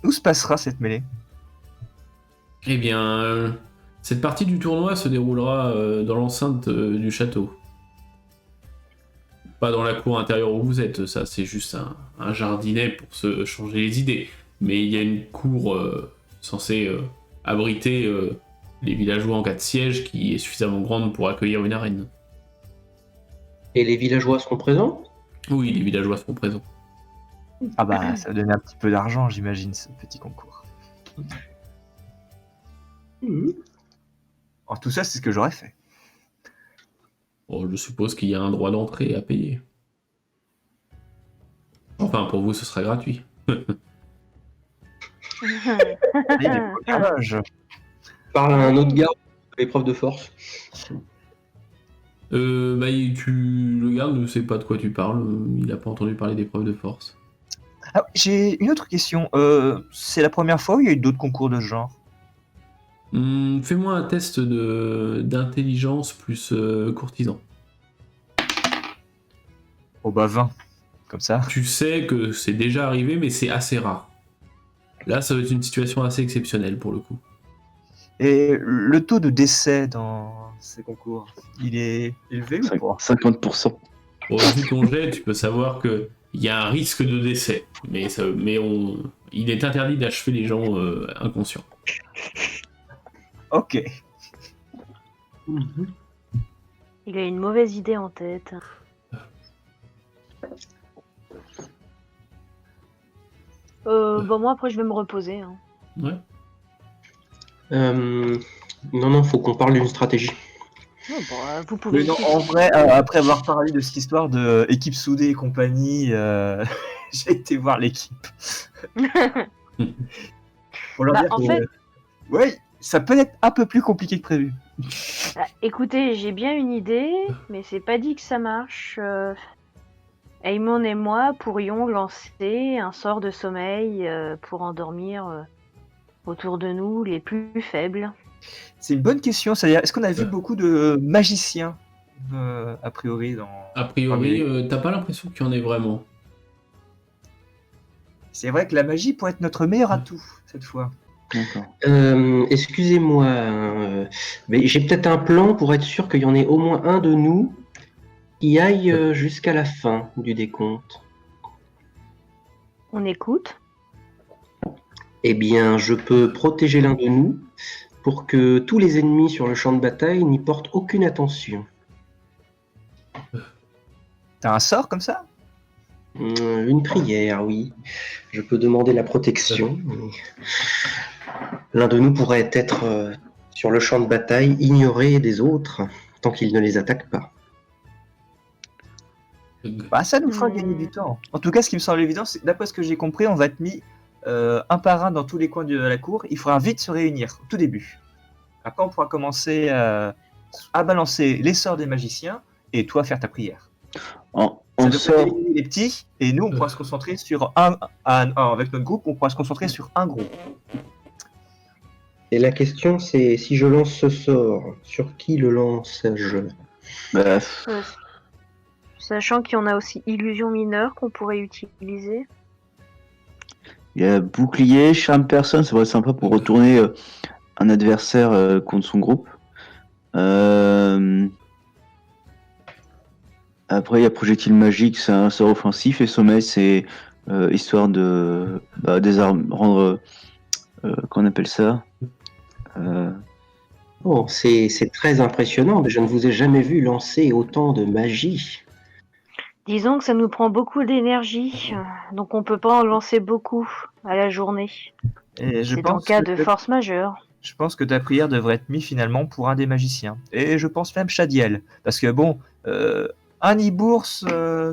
Où se passera cette mêlée? Eh bien, cette partie du tournoi se déroulera dans l'enceinte du château. Pas dans la cour intérieure où vous êtes, ça c'est juste un jardinet pour se changer les idées. Mais il y a une cour censée abriter les villageois en cas de siège qui est suffisamment grande pour accueillir une arène. et les villageois seront présents? Oui, les villageois seront présents. Ah bah ça va donner un petit peu d'argent, j'imagine, ce petit concours. Mhm. En tout ça, c'est ce que j'aurais fait. Bon, je suppose qu'il y a un droit d'entrée à payer. Enfin, pour vous, ce sera gratuit. Allez, des carnages. Parle à un autre garde pour l'épreuve de force. Le garde ne sait pas de quoi tu parles, il n'a pas entendu parler d'épreuve de force. Ah, j'ai une autre question. C'est la première fois où il y a eu d'autres concours de ce genre? Fais-moi un test d'intelligence plus courtisan. Oh bah 20. Comme ça. Tu sais que c'est déjà arrivé, mais c'est assez rare. Là, ça va être une situation assez exceptionnelle pour le coup. Et le taux de décès dans ces concours, il est élevé ou pas? 50%. Bon, vu ton jet, tu peux savoir que il y a un risque de décès, il est interdit d'achever les gens inconscients. Ok. Mhm. Il a une mauvaise idée en tête. Bon, moi, après, je vais me reposer. Hein. Ouais. Non, faut qu'on parle d'une stratégie. Oh, bon, vous pouvez. Mais non, en vrai, après avoir parlé de cette histoire de équipe soudée et compagnie, j'ai été voir l'équipe. Pour leur Bah, dire en que- fait- Ouais, ça peut être un peu plus compliqué que prévu. Écoutez, j'ai bien une idée, mais c'est pas dit que ça marche. Aemon et moi pourrions lancer un sort de sommeil pour endormir autour de nous les plus faibles. C'est une bonne question. C'est-à-dire, est-ce qu'on a vu beaucoup de magiciens, a priori, dans... A priori, Ah, t'as pas l'impression qu'il y en ait vraiment. C'est vrai que la magie pourrait être notre meilleur atout, cette fois. D'accord. Excusez-moi, mais j'ai peut-être un plan pour être sûr qu'il y en ait au moins un de nous qui aille jusqu'à la fin du décompte. On écoute. Eh bien, je peux protéger l'un de nous pour que tous les ennemis sur le champ de bataille n'y portent aucune attention. T'as un sort comme ça? Une prière, oui. Je peux demander la protection. Mais l'un de nous pourrait être sur le champ de bataille, ignoré des autres, tant qu'il ne les attaque pas. Bah, ça nous fera gagner du temps. En tout cas, ce qui me semble évident, c'est d'après ce que j'ai compris, on va être mis un par un dans tous les coins de la cour. Il faudra vite se réunir, au tout début. Après, on pourra commencer à balancer les sorts des magiciens et toi faire ta prière. On Ça devrait sort. éliminer les petits et nous, on pourra se concentrer sur avec notre groupe, on pourra se concentrer sur un groupe. Et la question, c'est si je lance ce sort, sur qui le lance-je? Bah, Euh, Sachant qu'il y en a aussi illusion mineure qu'on pourrait utiliser. il y a bouclier, charme personne, ça pourrait être sympa pour retourner un adversaire contre son groupe. Après, il y a projectile magique, c'est un sort offensif, et sommeil, c'est histoire de rendre. Qu'on appelle ça Oh, c'est très impressionnant, mais je ne vous ai jamais vu lancer autant de magie. Disons que ça nous prend beaucoup d'énergie, donc on peut pas en lancer beaucoup à la journée. Et je C'est en pense cas que de force majeure. Je pense que ta prière devrait être mise finalement pour un des magiciens. Et je pense même Shadiel. Parce que bon, un e-bourse,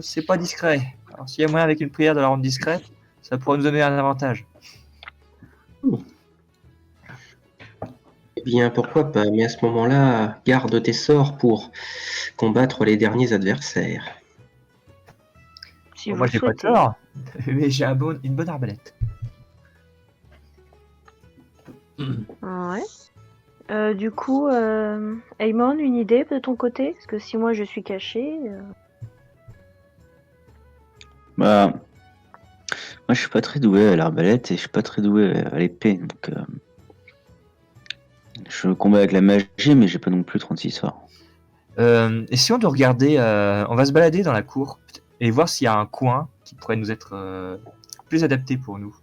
c'est pas discret. Alors s'il y a moyen avec une prière de la rendre discrète, ça pourrait nous donner un avantage. Eh bien, pourquoi pas, mais à ce moment-là, garde tes sorts pour combattre les derniers adversaires. Si Bon, vous moi le j'ai pas souhaitez. tort, mais j'ai une bonne arbalète. Ouais. Du coup, Aemon, une idée de ton côté? Parce que si moi je suis caché, Bah, moi, je suis pas très doué à l'arbalète et je suis pas très doué à l'épée. Donc, je combats avec la magie, mais j'ai pas non plus 36 sorts. Essayons de regarder, on va se balader dans la cour et voir s'il y a un coin qui pourrait nous être plus adapté pour nous.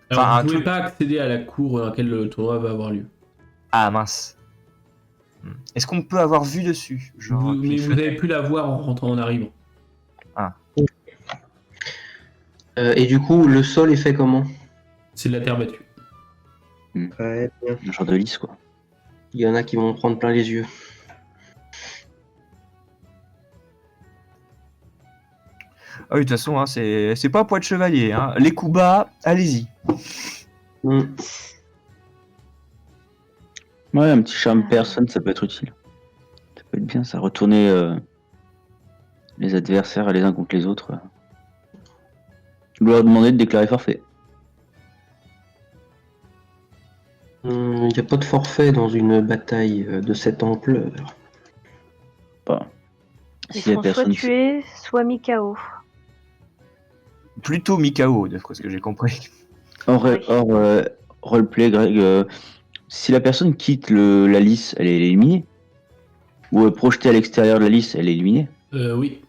Alors, Enfin, un vous pouvez truc- pas accéder à la cour dans laquelle le tournoi va avoir lieu. Ah mince. Est-ce qu'on peut avoir vue dessus? Genre, Mais puis vous avez pu la voir en rentrant en arrivant. Et du coup, le sol est fait comment? C'est de la terre battue. Très bien. Un genre de lisse, quoi. Il y en a qui vont prendre plein les yeux. Ah oui, de toute façon, hein, c'est pas pour être chevalier. Hein. Les coups bas, allez-y. Hmm. Ouais, un petit charme personne, ça peut être utile. Ça peut être bien, ça. Retourner les adversaires les uns contre les autres. Je dois leur demander de déclarer forfait. Il n'y a pas de forfait dans une bataille de cette ampleur. Pas. ils Si la seront soit personne. tués, soit mis KO. Plutôt Mikao, de ce que j'ai compris. Hors roleplay, Greg, si la personne quitte la lisse, elle est éliminée. Ou est projetée à l'extérieur de la lisse, elle est éliminée. Oui.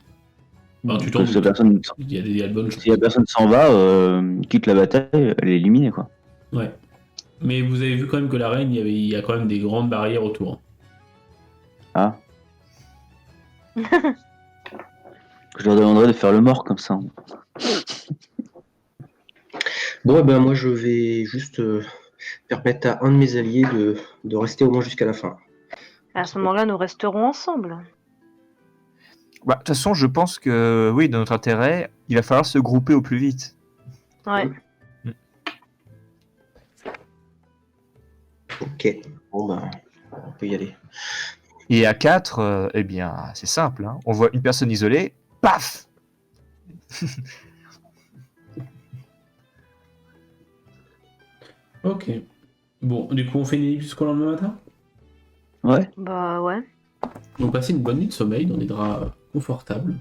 Enfin, tu Donc, t'en si la doutes. personne, Il y a de bonnes chances. si la personne s'en va, quitte la bataille, elle est éliminée, quoi. Ouais. Mais vous avez vu quand même que la reine, il y a quand même des grandes barrières autour. Ah. Je leur demanderai de faire le mort comme ça. Bon, eh ben moi, je vais juste permettre à un de mes alliés de rester au moins jusqu'à la fin. À ce moment-là, nous resterons ensemble. Bah, de toute façon, je pense que, oui, dans notre intérêt, il va falloir se grouper au plus vite. Ouais. Ok. Bon, ben, on peut y aller. Et à 4, eh bien, c'est simple. Hein. On voit une personne isolée, paf. Ok. Bon, du coup, on fait une nuit jusqu'au lendemain matin. Ouais. Bah ouais. Donc, passez une bonne nuit de sommeil dans des draps confortables.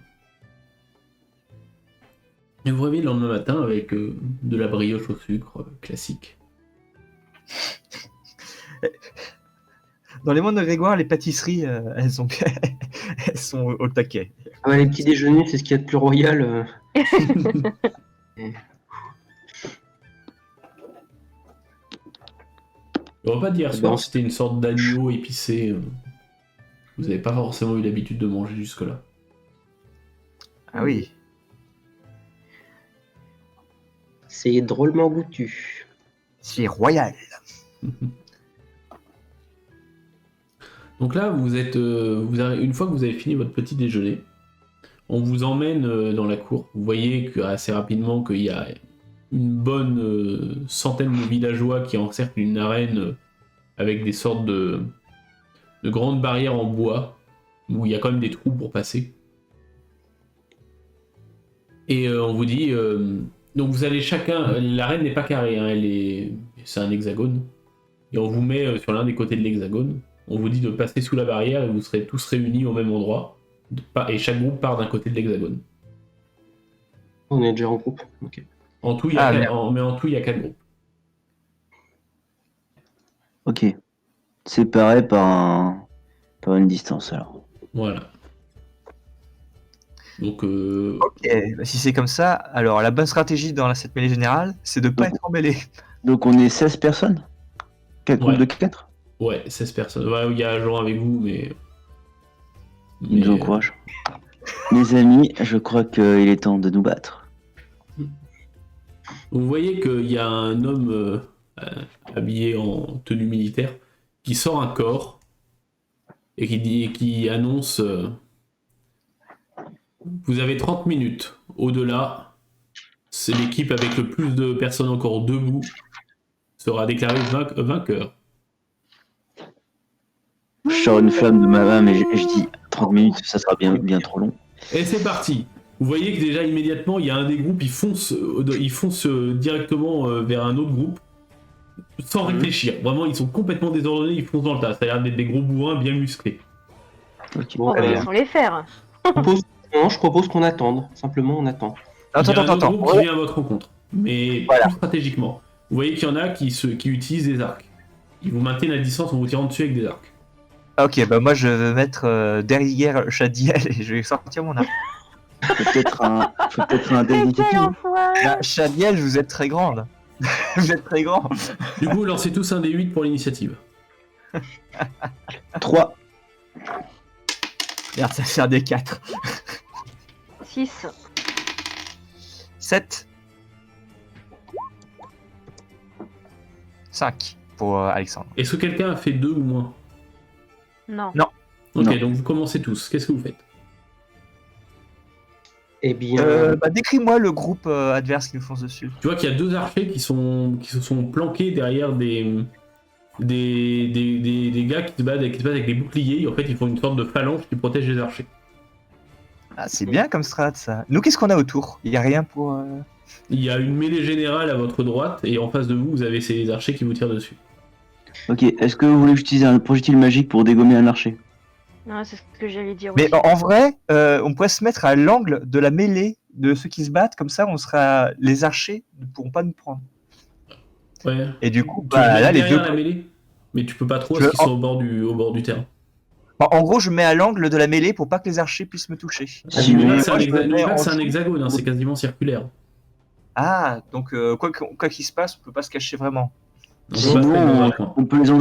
Et vous réveillez le lendemain matin avec de la brioche au sucre classique. Dans les mondes de Grégoire, les pâtisseries, elles sont elles sont au taquet. Ah bah, les petits déjeuners, c'est ce qu'il y a de plus royal. Le repas d'hier Eh soir, ben, c'était une sorte d'agneau épicé. Vous n'avez pas forcément eu l'habitude de manger jusque-là. Ah oui. C'est drôlement goûtu. C'est royal. Donc là, une fois que vous avez fini votre petit déjeuner, on vous emmène dans la cour. Vous voyez assez rapidement qu'il y a une bonne centaine de villageois qui encerclent une arène avec des sortes de grandes barrières en bois où il y a quand même des trous pour passer. Et on vous dit, donc vous allez chacun, l'arène n'est pas carrée, hein, c'est un hexagone. Et on vous met sur l'un des côtés de l'hexagone. On vous dit de passer sous la barrière et vous serez tous réunis au même endroit. Et chaque groupe part d'un côté de l'hexagone. On est déjà en groupe. Ok. En tout, il y a il y a 4 groupes. Ok. Séparés par une distance alors. Voilà. Donc, Ok, bah, si c'est comme ça, alors la bonne stratégie dans cette mêlée générale, c'est de pas être emmêlé. Donc on est 16 personnes 4 groupes Ouais. de 4. ouais, 16 personnes. Ouais, il y a Jean avec vous, mais. Ils nous encouragent. Les amis, je crois qu'il est temps de nous battre. Vous voyez qu'il y a un homme habillé en tenue militaire qui sort un corps et qui annonce vous avez 30 minutes. Au-delà, c'est l'équipe avec le plus de personnes encore debout sera déclarée vainqueur. Je sors une flamme de ma main, mais je dis 30 minutes, ça sera bien trop long. Et c'est parti. Vous voyez que déjà immédiatement, il y a un des groupes, il fonce directement vers un autre groupe sans réfléchir. Vraiment, ils sont complètement désordonnés, ils foncent dans le tas. Ça a l'air d'être des gros bourrins bien musclés. Ok. Bon, On va bien. laissons les faire. je propose qu'on attende. Simplement, on attend. Il y a un autre Attends. groupe qui vient à votre rencontre, mais Voilà. plus stratégiquement. Vous voyez qu'il y en a qui utilisent des arcs. Ils vous maintiennent à distance en vous tirant dessus avec des arcs. Ok, bah moi je vais mettre derrière Shadiel et je vais sortir mon arc. Peut-être un Mais dé quel enfoiré! Ah, Shadiel, vous êtes très grande. Vous êtes très grand. Du coup, lancez tous un D8 pour l'initiative. 3. Merde, ça fait un des 4. 6. 7. 5 pour Alexandre. Est-ce que quelqu'un a fait 2 ou moins? Non. Ok, Non. donc vous commencez tous. Qu'est-ce que vous faites? Eh bien, Bah, décris-moi le groupe adverse qui nous fonce dessus. Tu vois qu'il y a 2 archers qui se sont planqués derrière des gars qui se battent avec des boucliers. En fait, ils font une sorte de phalange qui protège les archers. Ah, c'est bien comme strat ça. Nous, qu'est-ce qu'on a autour? Il y a rien pour. Il y a une mêlée générale à votre droite et en face de vous, vous avez ces archers qui vous tirent dessus. Ok, est-ce que vous voulez que j'utilise un projectile magique pour dégommer un archer? Non, c'est ce que j'allais dire Mais aussi. en vrai, on pourrait se mettre à l'angle de la mêlée de ceux qui se battent, comme ça, on sera. Les archers ne pourront pas nous prendre. Ouais. Et du coup, Tu te bah, mets là, les derrière deux. la mêlée, mais tu peux pas trop Je- parce qu'ils sont au bord du terrain. En gros, je mets à l'angle de la mêlée pour pas que les archers puissent me toucher. Si N'oublie vous- pas que c'est un moi, je me n'oublie mets pas que en c'est un dessous. hexagone, hein, c'est quasiment circulaire. Ah, donc quoi qu'il se passe, on peut pas se cacher vraiment. On peut Sinon, pas se mettre dans un coin.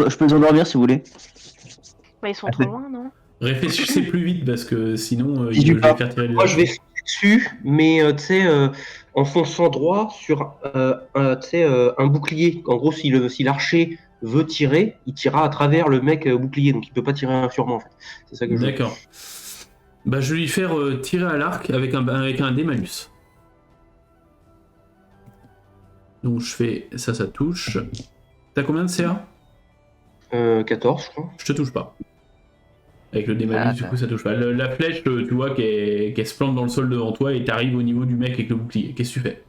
je peux les endormir si vous voulez. Bah, ils sont Ah, trop c'est- loin, non? Réfléchissez plus vite parce que sinon, Si je tu vais pars. faire tirer les moi, je vais archers. foncer dessus, mais tu sais, en fonçant droit sur un bouclier. En gros, si l'archer veut tirer, il tirera à travers le mec bouclier, donc il peut pas tirer sur moi en fait. C'est ça que je veux. D'accord. Bah, je vais lui faire tirer à l'arc avec un dé malus. Donc je fais ça touche. T'as combien de CA? 14, je crois. Je te touche pas. Avec le dé malus, Ah, du coup, ça touche pas. La flèche, tu vois qu'elle se plante dans le sol devant toi et t'arrives au niveau du mec avec le bouclier. Qu'est-ce que tu fais?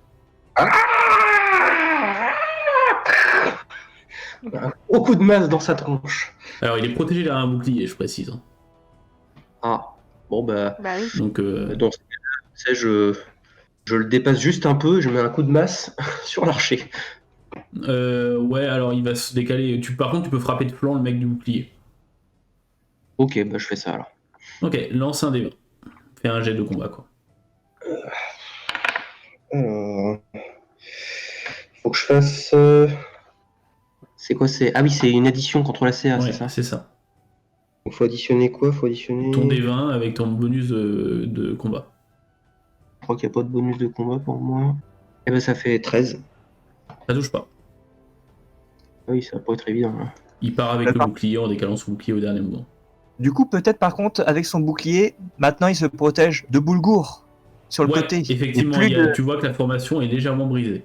Un gros coup de masse dans sa tronche. Alors, il est protégé derrière un bouclier, je précise. hein. Ah, bon bah, Bah oui. Donc, dans ce cas-là, tu sais, je le dépasse juste un peu, je mets un coup de masse sur l'archer. ouais, alors il va se décaler. Par contre, tu peux frapper de flanc le mec du bouclier. Ok, bah je fais ça alors. Ok, lance un dé 20. Fais un jet de combat, quoi. Alors, faut que je fasse. C'est quoi c'est? Ah oui, c'est une addition contre la CA, Ouais, c'est ça? c'est ça. Donc, faut additionner quoi? Faut additionner. Ton dé 20 avec ton bonus de combat. Je crois qu'il n'y a pas de bonus de combat pour moi. Eh ben ça fait 13. Ça touche pas. Ah oui, ça va pas être évident là. Il part avec le D'accord. bouclier en décalant son bouclier au dernier moment. Du coup, peut-être par contre, avec son bouclier, maintenant il se protège de Boulgour sur le Ouais, côté. effectivement, Et plus de- tu vois que la formation est légèrement brisée.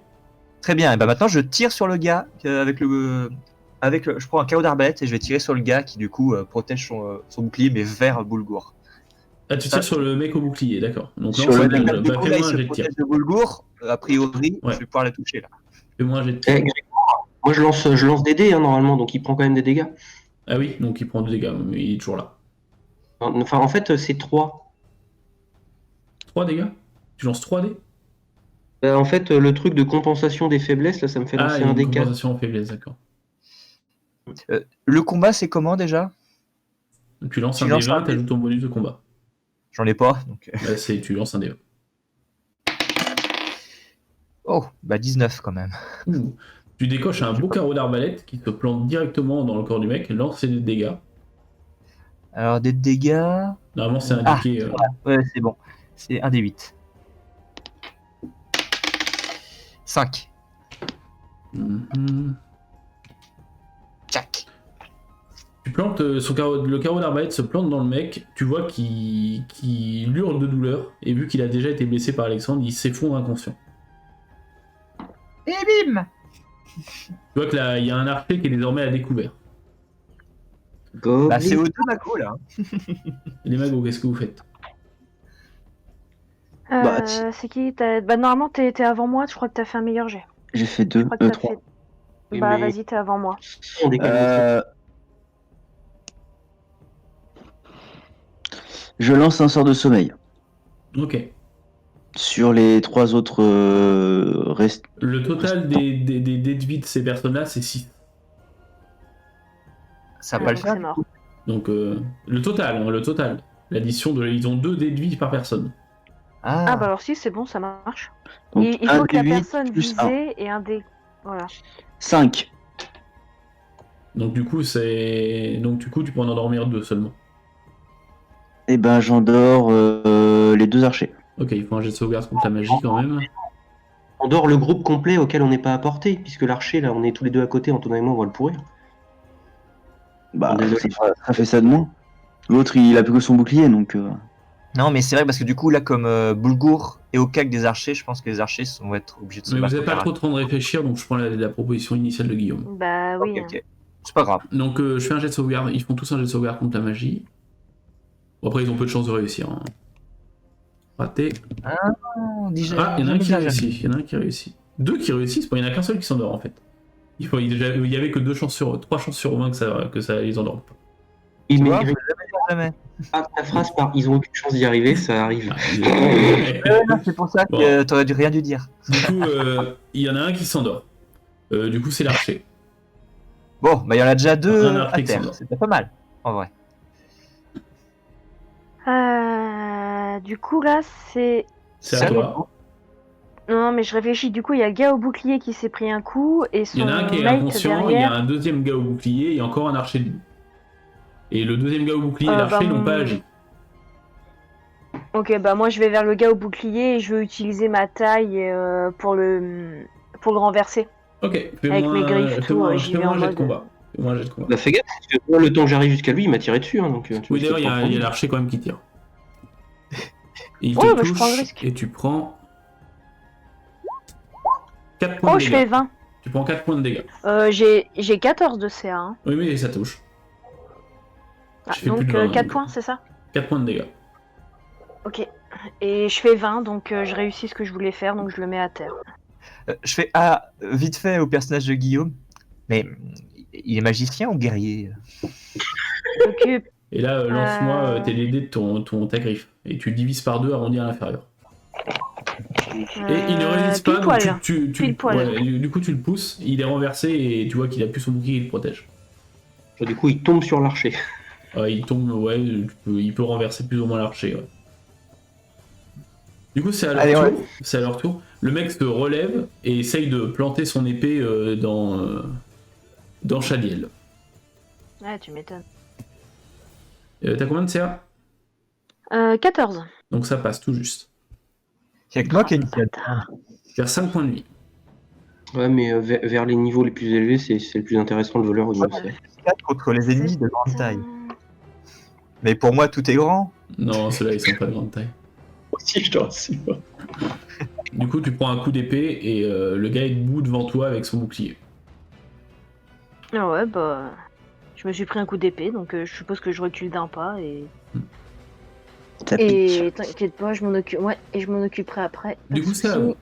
Très bien, et ben maintenant je tire sur le gars je prends un carreau d'arbalète et je vais tirer sur le gars qui du coup protège son bouclier mais vers Boulgour. Ah, tu tires sur le mec au bouclier, d'accord. Donc là, Sur le c'est mec, bon. Du Bah, coup là il fais-moi un se jet de tir. protège de Boulgour, a priori Ouais. je vais pouvoir la toucher là. Fais-moi un jet de tir. Moi, je lance des dés, hein, normalement, donc il prend quand même des dégâts. Ah oui, donc il prend 2 dégâts, mais il est toujours là. Enfin, en fait, c'est 3. 3 dégâts? Tu lances 3 dés? En fait, le truc de compensation des faiblesses, là, ça me fait Ah, lancer il y a un une D4. compensation en faiblesse, d'accord. Le combat c'est comment déjà? Tu lances Tu un lances D20, un dé. t'ajoutes ton bonus de combat. J'en ai pas, donc... Là, tu lances un D20. Oh, bah 19 quand même. Ouh. Tu décoches un beau carreau d'arbalète qui te plante directement dans le corps du mec, lance des dégâts. Alors des dégâts... Normalement, c'est indiqué. Ouais, c'est bon. C'est un des 8. 5. Tchac. Tu plantes le carreau d'arbalète se plante dans le mec. Tu vois qu'il hurle de douleur. Et vu qu'il a déjà été blessé par Alexandre, il s'effondre inconscient. Et bim! Tu vois que là, il y a un archer qui est désormais à découvert. Bah c'est aux deux macros là. Les magos, qu'est-ce que vous faites? Bah, C'est qui Bah, normalement, t'es avant moi. Je crois que t'as fait un meilleur jet. J'ai fait Je 2, crois que t'as 3. fait. Oui, Bah, mais- vas-y, t'es avant moi. On décale. Je lance un sort de sommeil. Ok. Sur les 3 autres restes. Le total des dés de vie de ces personnes-là, c'est 6. Ça va Ah, pas le donc faire. c'est mort. Donc, le total. L'addition ils ont 2 dés de vie par personne. Ah, bah alors si, c'est bon, ça marche. Donc, Il un faut que la D8 personne plus un. visée ait un dé. Voilà. 5. Donc, du coup, tu peux en endormir 2 seulement. Et ben j'endors les 2 archers. Ok, il faut un jet de sauvegarde contre la magie quand même. On dort le groupe complet auquel on n'est pas apporté, puisque l'archer, là, on est tous les deux à côté, Antonin et moi, on va le pourrir. Bah, Désolé. ça fait ça de moins. L'autre, il a plus que son bouclier, donc... Non mais c'est vrai parce que du coup là comme Boulgour est au cac des archers, je pense que les archers vont être obligés de se Mais vous battre. n'avez pas trop de temps de réfléchir, donc je prends la proposition initiale de Guillaume. Bah oui. Ok, ok. C'est pas grave. Donc, je fais un jet de sauvegarde. Ils font tous un jet de sauvegarde contre la magie. Bon, après, ils ont peu de chance de réussir. Hein. Raté. Ah, il y en a un qui réussit. 2 qui réussissent, il n'y en a qu'un seul qui s'endort en fait. Il y avait que 3 chances sur 20 que ça les endorme pas. Il Tu met vois, Y jamais. pas ta phrase par ils ont aucune chance d'y arriver, ça arrive. Non, c'est pour ça que Bon. t'aurais rien dû dire. Du coup, il y en a un qui s'endort. Du coup, c'est l'archer. Bon, bah il y en a déjà 2 Un à archer qui terre. s'endort. C'était pas mal, en vrai. Du coup, là, c'est. C'est à toi. Non, mais je réfléchis. Du coup, il y a le gars au bouclier qui s'est pris un coup et son Il y en a un qui est mate inconscient, il y a derrière. un deuxième gars au bouclier et encore un archer debout. Et le deuxième gars au bouclier et l'archer n'ont pas agi. Ok, bah moi je vais vers le gars au bouclier et je veux utiliser ma taille pour le renverser. Ok, Avec mes griffes, tout, j'y vais en fais-moi un jet de mode- combat. Fais-moi un jet de combat. Bah fais gaffe, parce que moi, le temps que j'arrive jusqu'à lui, il m'a tiré dessus, hein, donc... tu Oui, vois, d'ailleurs, il y c'est a pas l'archer quand même qui tire. Et il Ouais, te bah, je touche prends le risque. et tu prends 4 points Oh, de je dégâts. fais 20. Tu prends 4 points de dégâts. J'ai 14 de CA. Hein. Oui, mais ça touche. Ah, Je fais donc plus de 20, 4 donc. points, c'est ça? 4 points de dégâts. Ok. Et je fais 20, donc je réussis ce que je voulais faire, donc je le mets à terre. Je fais vite fait au personnage de Guillaume. Mais il est magicien ou guerrier? Occupe. Et là, lance-moi tes dés de ta griffe. Et tu divises par 2 arrondi à l'inférieur. Et il ne résiste pas, pile donc poil. Pile poil. ouais, du coup tu le pousses, il est renversé et tu vois qu'il a plus son bouclier qui le protège. Du coup, il tombe sur l'archer. Il tombe, ouais, il peut renverser plus ou moins l'archer. Ouais. Du coup, c'est à leur Allez, tour. ouais. C'est à leur tour. Le mec se relève et essaye de planter son épée dans Chadiel. Ouais, tu m'étonnes. T'as combien de CA? 14. Donc ça passe tout juste. Il y a que moi qui ai une Vers 5 points de vie. Ouais, mais vers les niveaux les plus élevés, c'est le plus intéressant, le voleur au niveau CA. 4 contre les ennemis de grande taille. Mais pour moi, tout est grand. Non, ceux-là, ils sont pas de grande taille. Si, je te rassure. Du coup, tu prends un coup d'épée et le gars est debout devant toi avec son bouclier. Ah ouais, bah. Je me suis pris un coup d'épée, donc je suppose que je recule d'un pas et. Ça pique. Et t'inquiète pas, je m'en occupe. Ouais, et je m'en occuperai après. pas Du de coup, c'est à soucis. vous.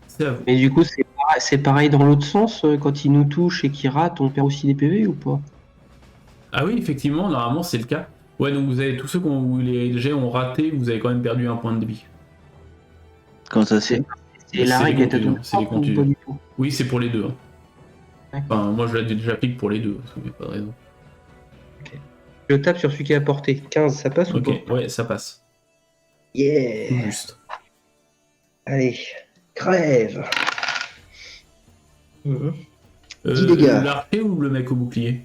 C'est à vous. Mais du coup, c'est pareil dans l'autre sens. Quand il nous touche et qu'il rate, on perd aussi des PV ou pas? Ah oui, effectivement, normalement, c'est le cas. Ouais, donc vous avez tous ceux où les jets ont raté, vous avez quand même perdu un point de vie. Comment ça se fait? Et la C'est règle les est à contusions, double c'est les sens ou contusions. pas du tout? Oui, c'est pour les deux. Hein. D'accord. Enfin, moi, je l'ai déjà applique pour les deux, parce qu'il n'y a pas de raison. Je tape sur celui qui a porté. 15, ça passe ou Ok, pas? ouais, ça passe. Tout Yeah! juste. Allez, crève! Mhm. 10 Euh, dégâts. L'archer ou le mec au bouclier?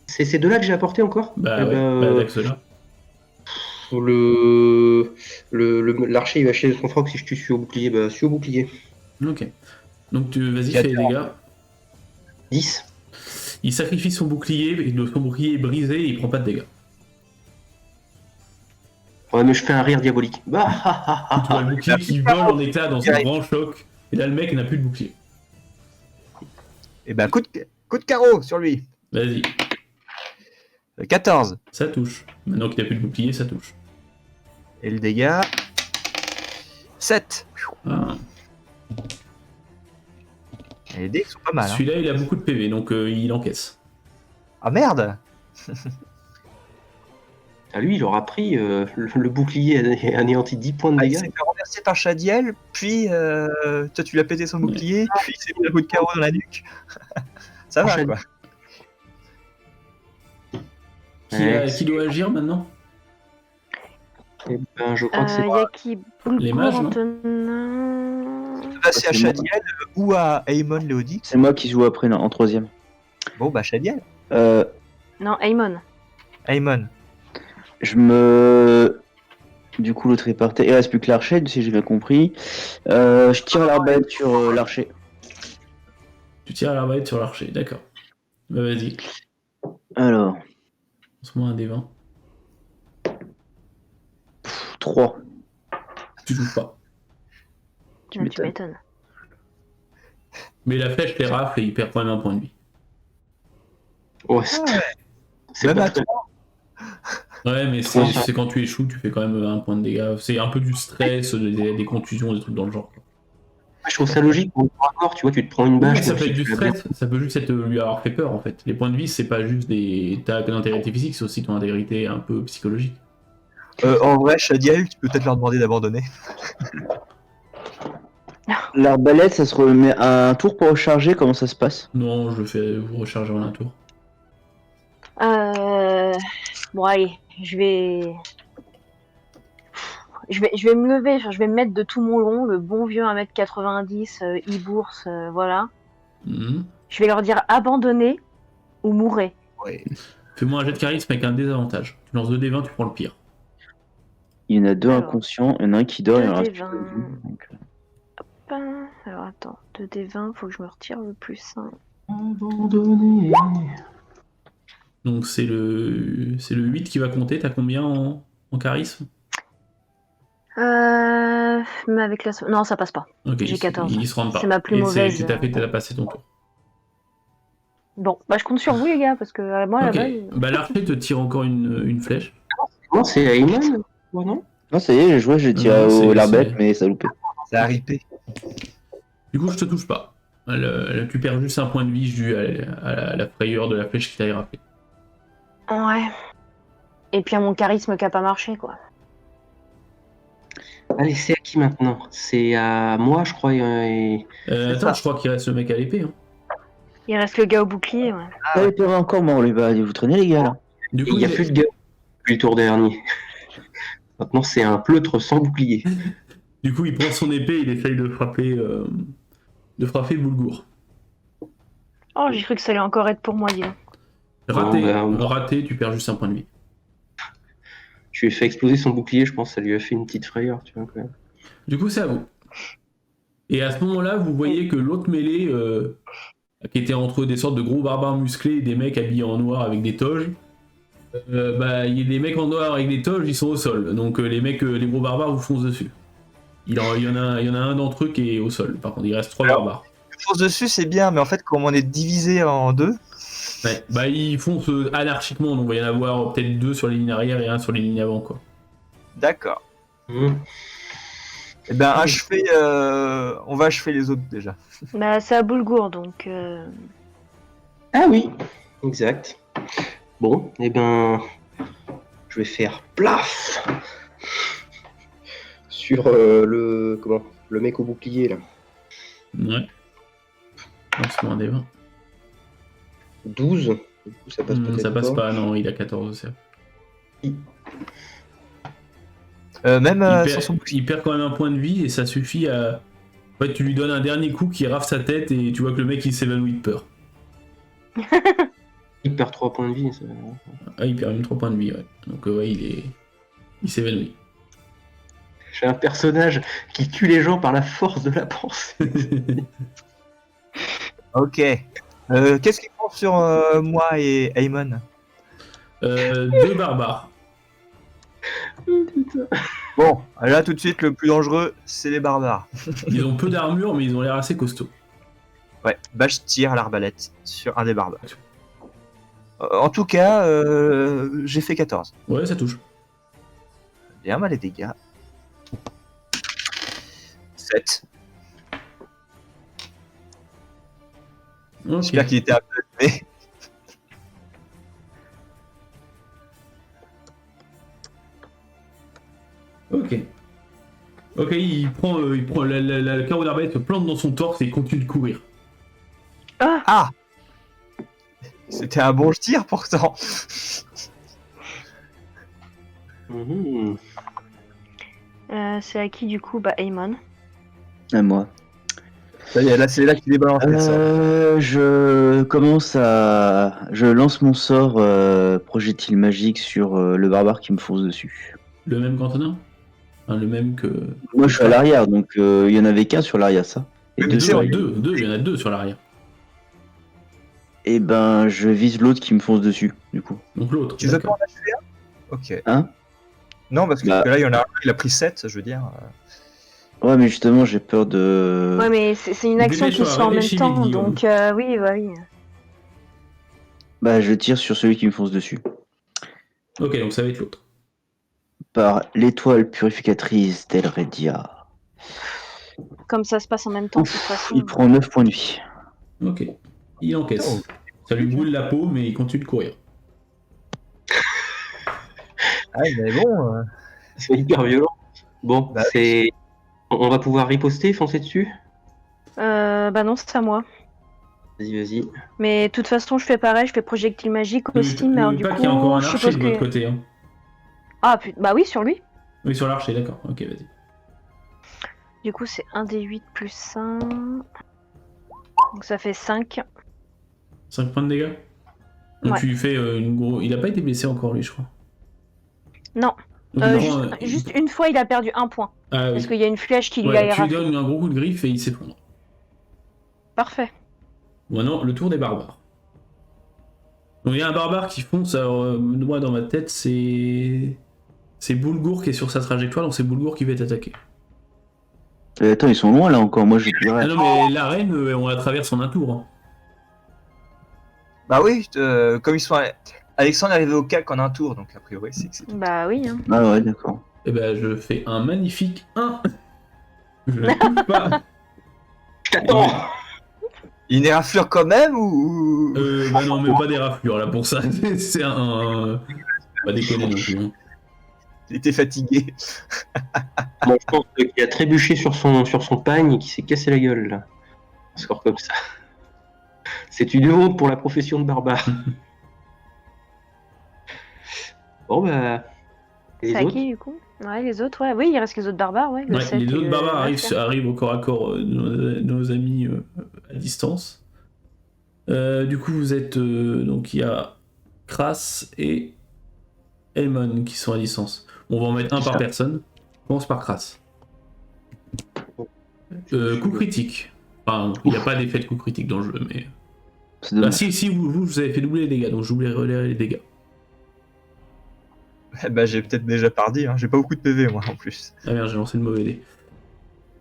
C'est ces deux-là que j'ai apporté encore? Bah Eh ouais, ben, bah avec ceux-là. L'archer il va chier son froc si je tue celui au bouclier. Bah, celui au bouclier. Ok. Donc vas-y, Quatre. fais les dégâts. 10. Il sacrifie son bouclier, et son bouclier est brisé et il prend pas de dégâts. Ouais, mais je fais un rire diabolique. Bah, Tu vois le bouclier qui vole en éclats dans un grand choc, et là le mec n'a plus de bouclier. Et ben, coup de carreau sur lui. Vas-y, 14. ça touche. Maintenant qu'il n'a plus de bouclier, ça touche. Et le dégât. 7. Ah. Et les dés sont pas mal. Hein. Celui-là, il a beaucoup de PV, donc il encaisse. Ah merde. Ah, lui, il aura pris le bouclier anéanti 10 points de Ah, il dégâts. s'est fait renverser par Shadiel, puis toi tu lui as pété son bouclier, puis il s'est mis un coup de carreau dans la nuque. Ça va Enchaîne. quoi. Qui doit agir maintenant? Eh ben, je crois que c'est Y a qui Les mages, non Antonin. Là c'est à c'est moi. Shadiel ou à Aemon Léodix. C'est moi qui joue après en troisième. Bon bah Shadiel. Non, Aemon. Aemon. Du coup, l'autre est par terre. Il reste plus que l'archer, si j'ai bien compris. Je tire l'arbalète sur l'archer. Tu tires à l'arbalète sur l'archer, d'accord. Bah vas-y, Alors, lance-moi un des 20. 3. Tu touches pas. Tu Non, tu m'étonnes. m'étonnes. Mais la flèche les rafle et il perd quand même un point de vie. Ouais, Ah ouais. c'est Même pas à très- Ouais, mais Trois. c'est quand tu échoues, tu fais quand même un point de dégâts. C'est un peu du stress, des contusions, des trucs dans le genre. Je trouve ça logique pour le corps, tu vois, tu te prends une Oui, bâche. mais ça même peut si être du tu l'as bien. stress, ça peut juste être lui avoir fait peur en fait. Les points de vie, c'est pas juste ta intégrité physique, c'est aussi ton intégrité un peu psychologique. En vrai Shadiel, tu peux peut-être leur demander d'abandonner. L'arbalète, ça se remet à un tour pour recharger. Comment ça se passe? Non, je fais vous recharger en un tour. Bon, allez, je vais me lever, je vais me mettre de tout mon long, le bon vieux 1m90, e-bourse, voilà. Mhm. Je vais leur dire abandonnez ou mourrez. Ouais. Fais-moi un jet de charisme avec un désavantage. Tu lances 2d20, tu prends le pire. Il y en a deux Alors, inconscients, il y en a un qui dort, il y en a un 2d20. qui est vu, donc, Alors attends, 2d20, faut que je me retire le plus 1. Abandonné. Donc c'est le 8 qui va compter, t'as combien en charisme? Mais avec la... Non, ça passe pas. Ok, J'ai 14. ils se rendent pas. C'est ma plus Et mauvaise, t'as passé ton tour. Bon, bah je compte sur vous les gars, parce que moi Ok, là-bas... bah l'archer te tire encore une flèche. Non, c'est Ayman, ouais, non? Non, ça y est, j'ai joué, j'ai tiré Non, c'est- au l'arbalète, c'est- mais ça a loupé. Ça a ripé. Du coup, je te touche pas. Tu perds juste un point de vie dû à la frayeur de la flèche qui t'a éraflé. Ouais. Et puis à mon charisme qui a pas marché, quoi. Allez, c'est à qui maintenant? C'est à moi, je crois. Attends, ça. je crois qu'il reste le mec à l'épée. Hein. Il reste le gars au bouclier, ouais. Ah, il perd encore, moi, vous traînez les gars là. Du coup, Il n'y a plus de gars depuis le tour dernier. Maintenant, c'est un pleutre sans bouclier. du coup, il prend son épée, il essaye de frapper Boulgour. Oh, j'ai cru que ça allait encore être pour moi, dis donc. Raté, Bon, bah, raté, tu perds juste un point de vie. Je lui ai fait exploser son bouclier, je pense que ça lui a fait une petite frayeur, tu vois, quand même. Du coup, c'est à vous. Et à ce moment-là, vous voyez que l'autre mêlée, qui était entre des sortes de gros barbares musclés et des mecs habillés en noir avec des toges, il y a des mecs en noir avec des toges, ils sont au sol. Donc les mecs, les gros barbares vous foncent dessus. Il y en a un d'entre eux qui est au sol. Par contre, il reste 3 Alors. barbares. Fonce dessus, c'est bien, mais en fait, comme on est divisé en deux, Ouais, bah ils foncent anarchiquement, donc il va y en avoir peut-être 2 sur les lignes arrière et un sur les lignes avant, quoi. d'accord. Mhm. Eh ben, on va achever les autres déjà. Bah, c'est à Boulgour, donc... Ah oui, exact. Bon, eh ben, je vais faire plaf sur le mec au bouclier là. Ouais. Lancement des 20. 12. Du coup, ça passe peut-être Ça passe pas, non, il a 14 aussi. Même Il sans son perd, il perd quand même un point de vie et ça suffit à. En fait, tu lui donnes un dernier coup qui rafle sa tête et tu vois que le mec il s'évanouit de peur. Il perd 3 points de vie. Ça... Ah, il perd même 3 points de vie, ouais. Donc, ouais, il s'évanouit. J'ai un personnage qui tue les gens par la force de la pensée. Ok. Qu'est-ce qu'ils font sur moi et Aemon? 2 barbares. Bon, là tout de suite, le plus dangereux, c'est les barbares. Ils ont peu d'armure, mais ils ont l'air assez costauds. Ouais, bah je tire à l'arbalète sur un des barbares. En tout cas, j'ai fait 14. Ouais, ça touche. Bien mal les dégâts. 7. Ok. J'espère qu'il était un peu allumé. Ok. Ok, il prend la carreau d'arbalète se plante dans son torse et il continue de courir. Ah! C'était un bon tir pourtant. Mhm. c'est à qui, du coup? Bah, Aemon. À moi. Ça y est, là c'est là qu'il débalance les sorts. Je lance mon sort projectile magique sur le barbare qui me fonce dessus. Le même qu'Antonin. Enfin, le même que. Moi, je suis à l'arrière, donc il y en avait qu'un sur l'arrière, ça. Et Mais deux c'est sur vrai. l'arrière. Deux, il y en a 2 sur l'arrière. Et ben, je vise l'autre qui me fonce dessus, du coup. Donc l'autre. Tu veux pas d'accord. en achever un? Ok. Hein? Non, parce que Bah. là, il y en a un, il a pris 7, je veux dire. Ouais, mais justement, j'ai peur de. Ouais, mais c'est une action qui Dépêche-toi, se fait en même réfléchis temps, vite, Guillaume. donc oui, bah oui. Bah, je tire sur celui qui me fonce dessus. Ok, donc ça va être l'autre. Par l'étoile purificatrice d'Elredia. Comme ça se passe en même temps, de toute Ouf, façon. il prend 9 points de vie. Ok. Il encaisse. Ça lui brûle la peau, mais il continue de courir. Ah, mais bon. C'est hyper violent. Bon, Bah, c'est. On va pouvoir riposter, foncer dessus. Bah non, c'est à moi. Vas-y, vas-y. Mais de toute façon, je fais pareil, je fais projectile magique aussi, mais alors, N'oublie du pas coup, qu'il y a encore un je archer suppose de votre que... côté. Hein. Ah, bah oui, sur lui. Oui, sur l'archer, d'accord. Ok, vas-y. Du coup, c'est 1d8 plus 5. Donc ça fait 5. 5 points de dégâts. Donc Ouais. tu lui fais une grosse. Il a pas été blessé encore, lui, je crois. Non, Donc, il prend, juste une fois, il a perdu un point. Ah Parce oui. qu'il y a une flèche qui lui Ouais, a tu lui éraflé. donnes un gros coup de griffe et il s'effondre. Parfait. Maintenant, le tour des barbares. Donc il y a un barbare qui fonce, alors moi dans ma tête c'est Boulgour qui est sur sa trajectoire, donc c'est Boulgour qui va t'attaquer. Attends, ils sont loin là encore. Moi, j'ai plus Ah rien. non mais l'arène, on la traverse en un tour. Hein. Bah oui, comme ils sont. Alexandre est arrivé au CAC en un tour, donc a priori, c'est que c'est tout. Bah oui. Hein. Ah ouais, d'accord. Et ben je fais un magnifique 1. Je ne touche pas. J'attends. Il est raflure quand même ou. Bah non, mais pas des raflures là pour ça. C'est un. Pas déconner non plus. Hein. Il était fatigué. Bon, je pense qu'il a trébuché sur son pagne et qu'il s'est cassé la gueule, là. Un score comme ça. C'est une honte pour la profession de barbare. Bon, bah. Les C'est à autres qui, du coup? Ouais, les autres, ouais. Oui, il reste les autres barbares, ouais. Le Ouais, 7 les et autres le barbares 9, là. arrivent au corps à corps de nos amis à distance. Du coup, vous êtes. Donc, il y a Kras et Elmon qui sont à distance. On va en mettre un C'est par ça. personne. On commence par Kras. Coup critique. Enfin, il n'y a pas d'effet de coup critique dans le jeu, mais. C'est Bah, dommage. si vous avez fait doubler les dégâts, donc j'oublierai les dégâts. Bah j'ai peut-être déjà pardi, hein. J'ai pas beaucoup de PV moi en plus. Ah merde, j'ai lancé le mauvais dé.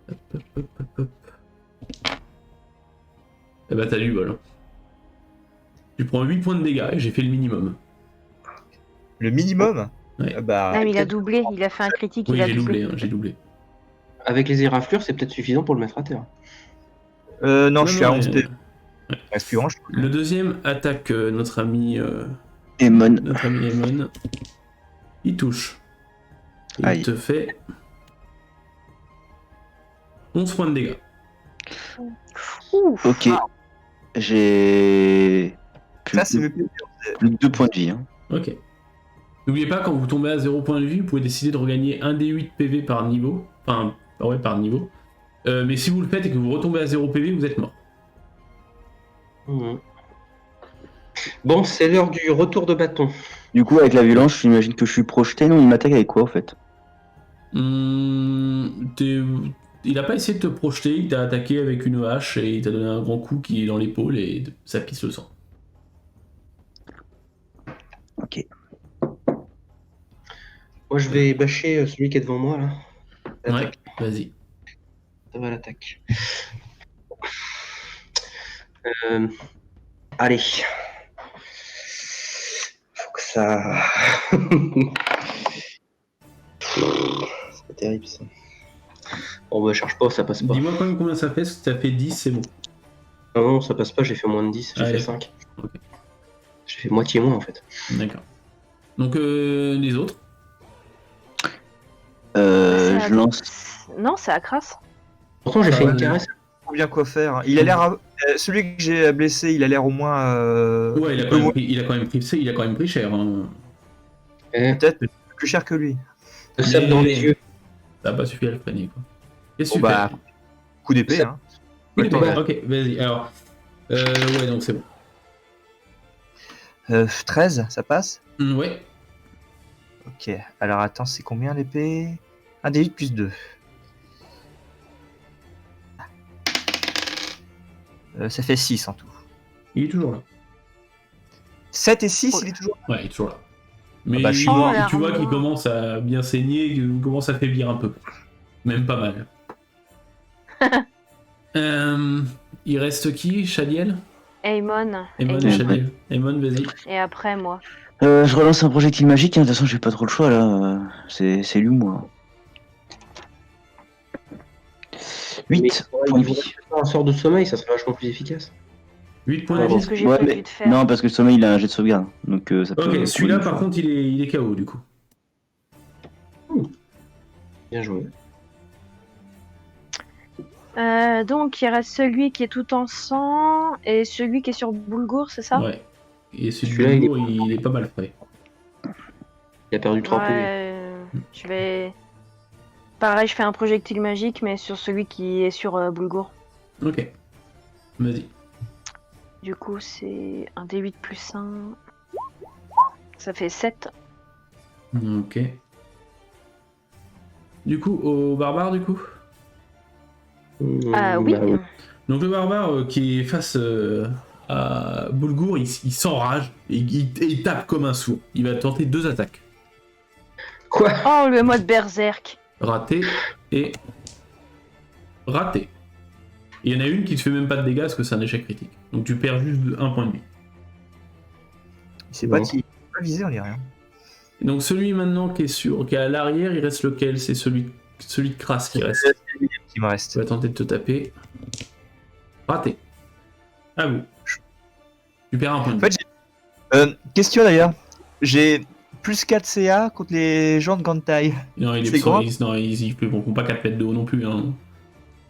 Hop. Eh bah t'as du bol. Tu prends 8 points de dégâts et j'ai fait le minimum. Le minimum. Ouais. Bah, Ah, mais il a doublé, il a fait un critique, Oui, il a j'ai doublé. doublé, j'ai doublé. Avec les éraflures, c'est peut-être suffisant pour le mettre à terre. non, je suis à 11 mais, PV. Reste plus grand, je crois. Le deuxième attaque notre ami Emon. Emon. Il touche. Il Aïe. te fait 11 points de dégâts. Ouf. Ok. J'ai Ça, c'est mes PV. plus de 2 points de vie. Hein. Ok. N'oubliez pas, quand vous tombez à 0 point de vie, vous pouvez décider de regagner 1 des 8 PV par niveau. Enfin, ouais, par niveau. Mais si vous le faites et que vous retombez à 0 PV, vous êtes mort. Mhm. Bon, c'est l'heure du retour de bâton. Du coup, avec la violence, j'imagine que je suis projeté. Non, il m'attaque avec quoi, en fait? Il a pas essayé de te projeter, il t'a attaqué avec une hache et il t'a donné un grand coup qui est dans l'épaule et ça pisse le sang. Ok. Moi, je vais bâcher celui qui est devant moi, là. Ouais, vas-y. Ça va, l'attaque. Allez. Faut que ça... C'est pas terrible, ça. Bon, bah, cherche pas, ça passe pas. Dis-moi quand même combien ça fait, si ça fait 10, c'est bon. Non, ça passe pas, j'ai fait moins de 10, j'ai Ah, fait d'accord. 5. Ok. J'ai fait moitié moins, en fait. D'accord. Donc les autres. C'est Je lance. Non, c'est à crasse. Pourtant, j'ai Ah, fait une ouais. caresse. Trop bien quoi faire. Il a l'air. Celui que j'ai blessé, il a l'air au moins. Ouais, il a quand même pris cher. Hein. Eh, Peut-être plus cher que lui. le sable dans les yeux. Ça n'a pas suffi à le freiner, quoi. Qu'est-ce que Bon, tu bah, fais? coup d'épée, Ça- hein. Oui, Attends, d'accord, ok, vas-y. Alors, ouais, donc c'est bon. 13, ça passe? Ouais. Ok. Alors attends, c'est combien l'épée? 1 des 8 plus 2. Ça fait 6 en tout. Il est toujours là. 7 et 6, il est toujours. Ouais, il est toujours là. Mais bah, je suis mort. tu vois Oh, qu'il là, commence à bien saigner, qu'il commence à faiblir un peu. Même pas mal. Il reste qui? Shadiel? Aemon. Emon, Aemon. Shadiel. Emon, vas-y. Et après, moi. Je relance un projectile magique. Hein. De toute façon, j'ai pas trop le choix là. C'est lui ou moi. 8 points de vie. Un sort de sommeil, ça serait vachement plus efficace. 8 points de Ah, bon. vie. C'est ce que j'ai Ouais, prévu mais de faire. non, parce que le sommeil il a un jet de sauvegarde. Donc ça peut. Ok, celui-là prendre par une contre il est KO du coup. Bien joué. Donc, il reste celui qui est tout en sang et celui qui est sur Boulgour, c'est ça? Ouais. Et Celui-là, celui-là il est pas mal frais. Il a perdu 3 PV. Ouais, je vais... Pareil, je fais un projectile magique, mais sur celui qui est sur Boulgour. Ok. Vas-y. Du coup, c'est un D8 plus 1. Ça fait 7. Ok. Du coup, au barbare, du coup. Oui. Bah oui. Donc le barbare qui est face à Boulgour, il s'enrage et il tape comme un sourd. Il va tenter 2 attaques. Quoi? Oh, le mode berserk. Raté et raté. Et il y en a une qui te fait même pas de dégâts parce que c'est un échec critique. Donc tu perds juste 1 point de vie. C'est Non. pas qui pas visé, on dirait rien. Et donc celui maintenant qui est à l'arrière, il reste lequel? C'est celui de Crasse qui reste. Qui me reste. Tu vas tenter de te taper. Raté. À vous. Tu perds 1 point de En vie. fait, question d'ailleurs. J'ai plus 4 CA contre les gens de grande taille. Non, il est c'est grand. non, ils font pas 4 mètres de haut non plus. Hein.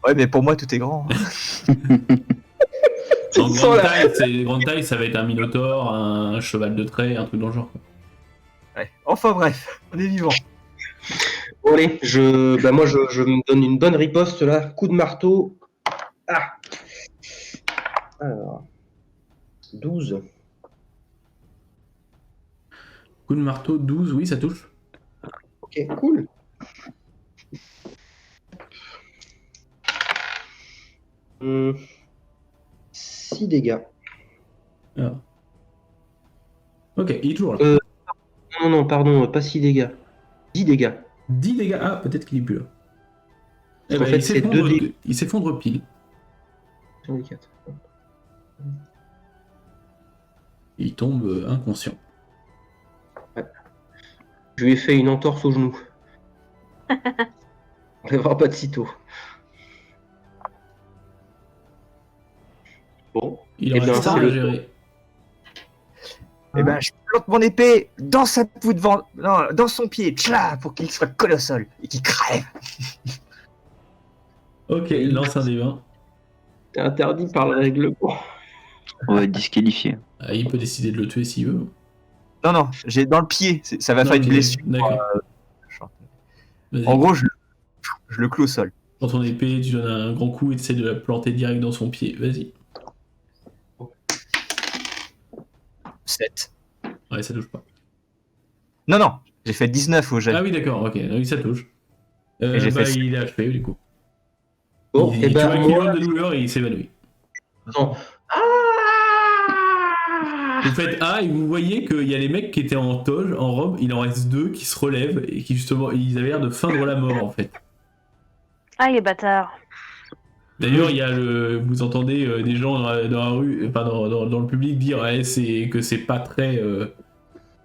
Ouais, mais pour moi, tout est grand. En grande taille, ça va être un minotaure, un cheval de trait, un truc dans le genre. Quoi. Ouais. Enfin bref, on est vivant. Bon, allez, moi, je me donne une bonne riposte là. Coup de marteau. Ah. Alors. 12. Coup de marteau, 12, oui, ça touche. Ok, cool. Hum, 6 dégâts. Ah. Ok, il est toujours là. Non, pardon, pas 6 dégâts. 10 dégâts. 10 dégâts. Ah, peut-être qu'il est plus là. Eh En ben, fait, il c'est s'effondre 2D. il s'effondre pile. Sur les 4. Il tombe inconscient. Je lui ai fait une entorse au genou. On ne verra pas de sitôt. Bon. Il Eh en ben, reste c'est un à le gérer. Eh ben, je plante mon épée dans sa poutre non, dans son pied, tcha, pour qu'il soit collé au sol et qu'il crève. Ok, lance un des 20. C'est interdit par le règlement. On va être disqualifié. Ah, il peut décider de le tuer s'il veut. Non, non, j'ai dans le pied, ça va Dans faire le une pied. blessure. D'accord. Vas-y. En gros, je le cloue au sol. Prends ton épée, tu donnes un grand coup et tu essaies de la planter direct dans son pied. Vas-y. 7. Ouais, ça touche pas. Non, non, j'ai fait 19 au jet. Ah oui, d'accord, ok. Oui, ça touche. Et j'ai fait Il est achevé, du coup. Bon, Tu et ben, vois qu'il moi, hurle de douleur et il s'évanouit. non. Vous faites A et vous voyez qu'il y a les mecs qui étaient en toge, en robe, il en reste 2 qui se relèvent et qui justement, ils avaient l'air de feindre la mort en fait. Ah, les bâtards. D'ailleurs, il y a vous entendez des gens dans la rue, enfin dans le public dire ouais, que c'est pas très,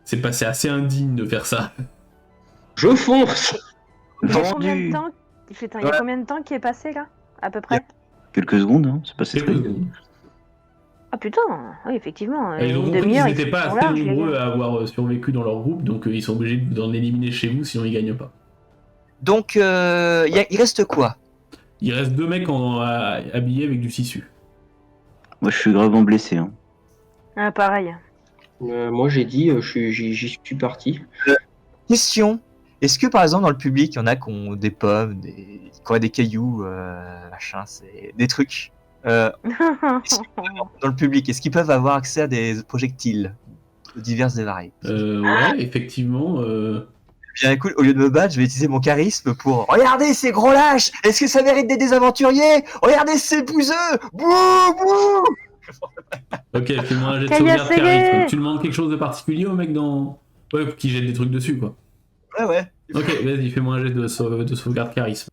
c'est assez indigne de faire ça. Je fonce. Il y a combien Vendu. de temps Putain, il y a combien de temps qui est passé là à peu près? Quelques secondes, hein. C'est passé très Quelques vite. secondes. Ah putain, oui effectivement. Ils ont Une compris qu'ils demi-heure, n'étaient ils pas sont assez larges, les nombreux gars. à avoir survécu dans leur groupe, donc ils sont obligés d'en éliminer chez vous, sinon ils gagnent pas. Donc, il reste quoi? Il reste 2 mecs habillés avec du tissu. Moi, je suis gravement blessé. Hein. Ah, pareil. Moi, j'ai dit, j'y suis parti. Question. Est-ce que par exemple dans le public, il y en a qui ont des pommes, qui ont des cailloux, machin, c'est des trucs dans le public, est-ce qu'ils peuvent avoir accès à des projectiles divers et variés? Ouais, effectivement. Bien écoute, au lieu de me battre, je vais utiliser mon charisme pour regardez ces gros lâches. Est-ce que ça mérite des désaventuriers? Regardez ces bouseux. Bouh bouh. Ok, fais-moi un jet de Caillassez-les. sauvegarde charisme. Tu demandes quelque chose de particulier au mec dans. Ouais, pour qu'il jette des trucs dessus, quoi. Ouais. Ok, vas-y, fais-moi un jet de sauvegarde charisme.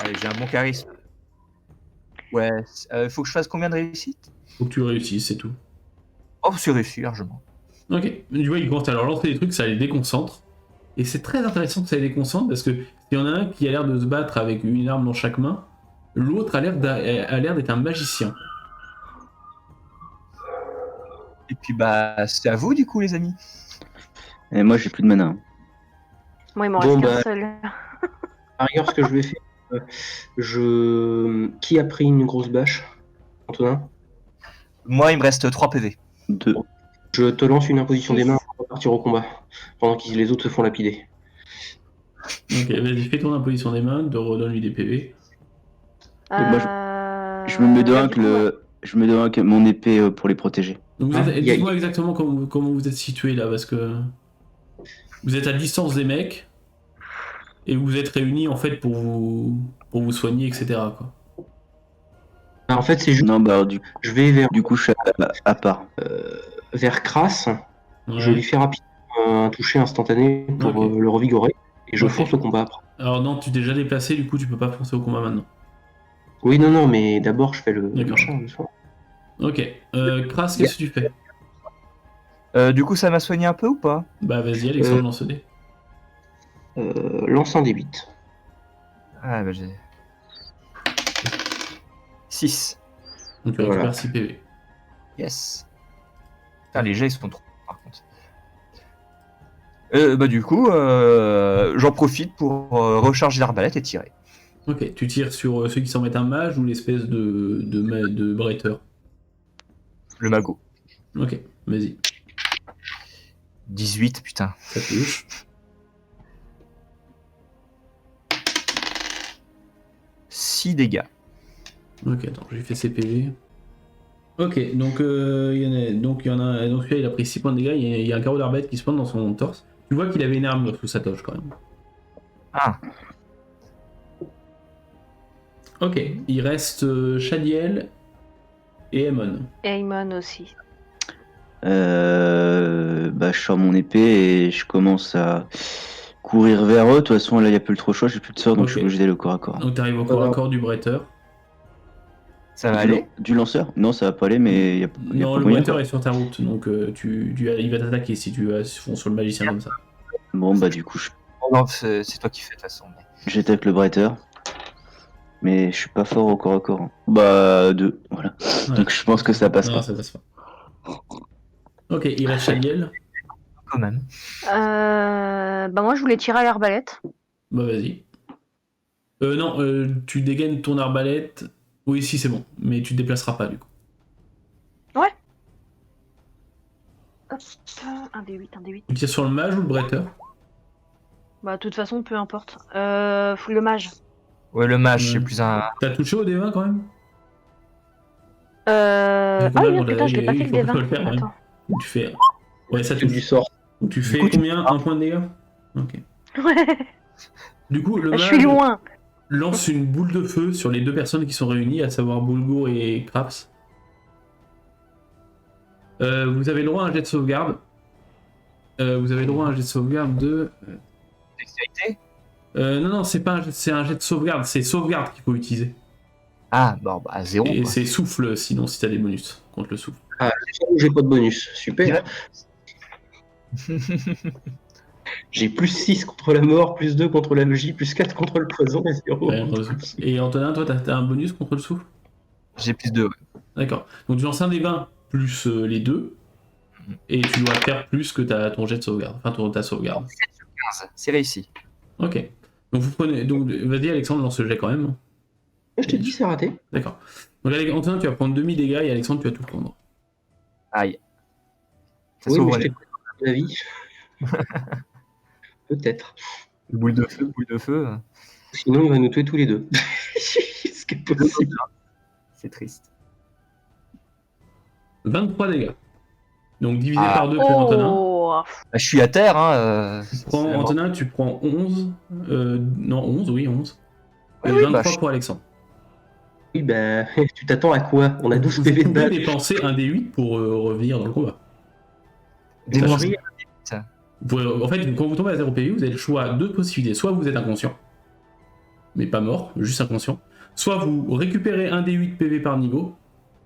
Allez, j'ai un bon charisme. Ouais, faut que je fasse combien de réussites? Faut que tu réussisses, c'est tout. Oh, c'est réussi largement. Ok, tu vois, ils commencent à leur lancer des trucs, ça les déconcentre. Et c'est très intéressant que ça les déconcentre parce que s'il y en a un qui a l'air de se battre avec une arme dans chaque main, l'autre a l'air d'être un magicien. Et puis bah, c'est à vous du coup, les amis. Et moi, j'ai plus de mana. Hein. Moi, il m'en Bon, reste qu'un bah. seul. Par ailleurs, ce que je vais faire, qui a pris une grosse bâche? Antonin? Moi, il me reste 3 PV. 2. Je te lance une imposition des mains pour partir au combat, pendant que les autres se font lapider. Ok, vas-y, fais ton imposition des mains, redonne-lui des PV. Je me mets de Bah, 1 du coup, je me mets de 1 avec mon épée pour les protéger. Donc Ah, dites-moi exactement comment vous êtes situé là, parce que vous êtes à distance des mecs et vous êtes réunis en fait pour vous soigner, etc. quoi. En fait, c'est juste, Non, bah, je vais du coup, je suis à part. vers Kras, Ouais. je lui fais rapidement un toucher instantané pour Ok. le revigorer, et je Ok. fonce au combat après. Alors non, tu t'es déjà déplacé, du coup tu peux pas foncer au combat maintenant. Oui, non, mais d'abord je fais le D'accord. machin, le soin. Ok, Kras, qu'est-ce que tu fais? Du coup, ça m'a soigné un peu ou pas? Bah vas-y, Alexandre, lance le dé. Lance un des 8. Ah bah j'ai... 6. Donc tu Voilà. récupères 6 PV. Yes. Putain, les jets, ils sont trop par contre. Bah du coup, j'en profite pour recharger l'arbalète et tirer. Ok, tu tires sur ceux qui s'en mettent un mage ou l'espèce de bretteur. Le magot. Ok, vas-y, 18, putain. ça touche. Six dégâts. Ok, attends, j'ai fait ses PV. Ok, donc il y en a, donc celui-là il a pris 6 points de dégâts, il y a un carreau d'arbalète qui se pointe dans son torse. Tu vois qu'il avait une armure sous sa toge quand même. Ah. Ok, il reste Shadiel et Emon. Aemon aussi. Bah, je sors mon épée et je commence à courir vers eux. De toute façon, là, il n'y a plus trop choix. J'ai plus de sort, donc Ok. je suis obligé d'aller au corps à corps. Donc t'arrives au corps à corps du bretteur. Ça va aller. Du lanceur? Non, ça va pas aller, mais il y a pas Non, le moyen, bretteur quoi. est sur ta route, donc il va t'attaquer si tu fonces sur le magicien comme ça. Bon, bah, du coup, Oh non, c'est toi qui fais de toute façon. j'attaque le bretteur. Mais je suis pas fort au corps à corps. Hein. Bah, 2, voilà. Ouais. Donc je pense que ça passera. Non, ça passe pas. Ok, il reste Shadiel. Quand même. Bah moi je voulais tirer à l'arbalète. Bah vas-y. Non, tu dégaines ton arbalète. Oui, si, c'est bon. Mais tu te déplaceras pas, du coup. Hop, un D8, un D8. Tu tires sur le mage ou le bretteur? Bah de toute façon, peu importe. Le mage. Ouais, le mage, Ouais. c'est plus un. T'as touché au D20 quand même? Ah combien oui, qu'on putain, je l'ai pas il fait le faut le faire, D20. ouais. Attends. Ou tu fais. Ouais, ça Tu touche. lui sors. Donc tu fais coup, tu- combien? Un point de dégâts? Ok. Ouais, Du coup, le je mage suis loin. lance une boule de feu sur les deux personnes qui sont réunies, à savoir Bulgur et Kraps. Vous avez le droit à un jet de sauvegarde. Vous avez le droit à un jet de sauvegarde de. Dextérité. Non, c'est pas c'est un jet de sauvegarde, c'est sauvegarde qu'il faut utiliser. Ah, bon, bah, 0. Et Quoi. c'est souffle sinon si t'as des bonus contre le souffle. J'ai pas de bonus. Super. J'ai plus 6 contre la mort, plus 2 contre la magie, plus 4 contre le poison et 0. Ouais, contre le souffle. Et Antonin, toi t'as un bonus contre le souffle? J'ai plus 2. D'accord. Donc tu lances un des 20 plus les deux, et tu dois faire plus que ton jet de sauvegarde, enfin ta sauvegarde. 15. C'est réussi. Ok. Donc vous prenez. Donc vas-y Alexandre, lance le jet quand même. Je te dis, c'est raté. D'accord. Donc Antonin, tu vas prendre demi-dégâts et Alexandre, tu vas tout prendre. Aïe. Ça Oui, s'ouvre mais je les- t'ai pas la vie. Peut-être. boule de feu, boule de feu. Sinon, il va nous tuer tous les deux. Ce qui est possible. C'est triste. 23 dégâts. Donc divisé Ah. par 2 pour Antonin. Oh, Bah, je suis à terre, hein. Antonin, tu prends 11. Non, 11, oui, 11. Et Oui, 23 bah, pour Alexandre. Oui, bah, tu t'attends à quoi? On a 12 Vous PV de pouvez balle. dépenser un D8 pour revenir dans le combat. Des Sachant- monstres. En fait, quand vous tombez à 0 PV, vous avez le choix à deux possibilités. Soit vous êtes inconscient, mais pas mort, juste inconscient. Soit vous récupérez un D8 PV par niveau,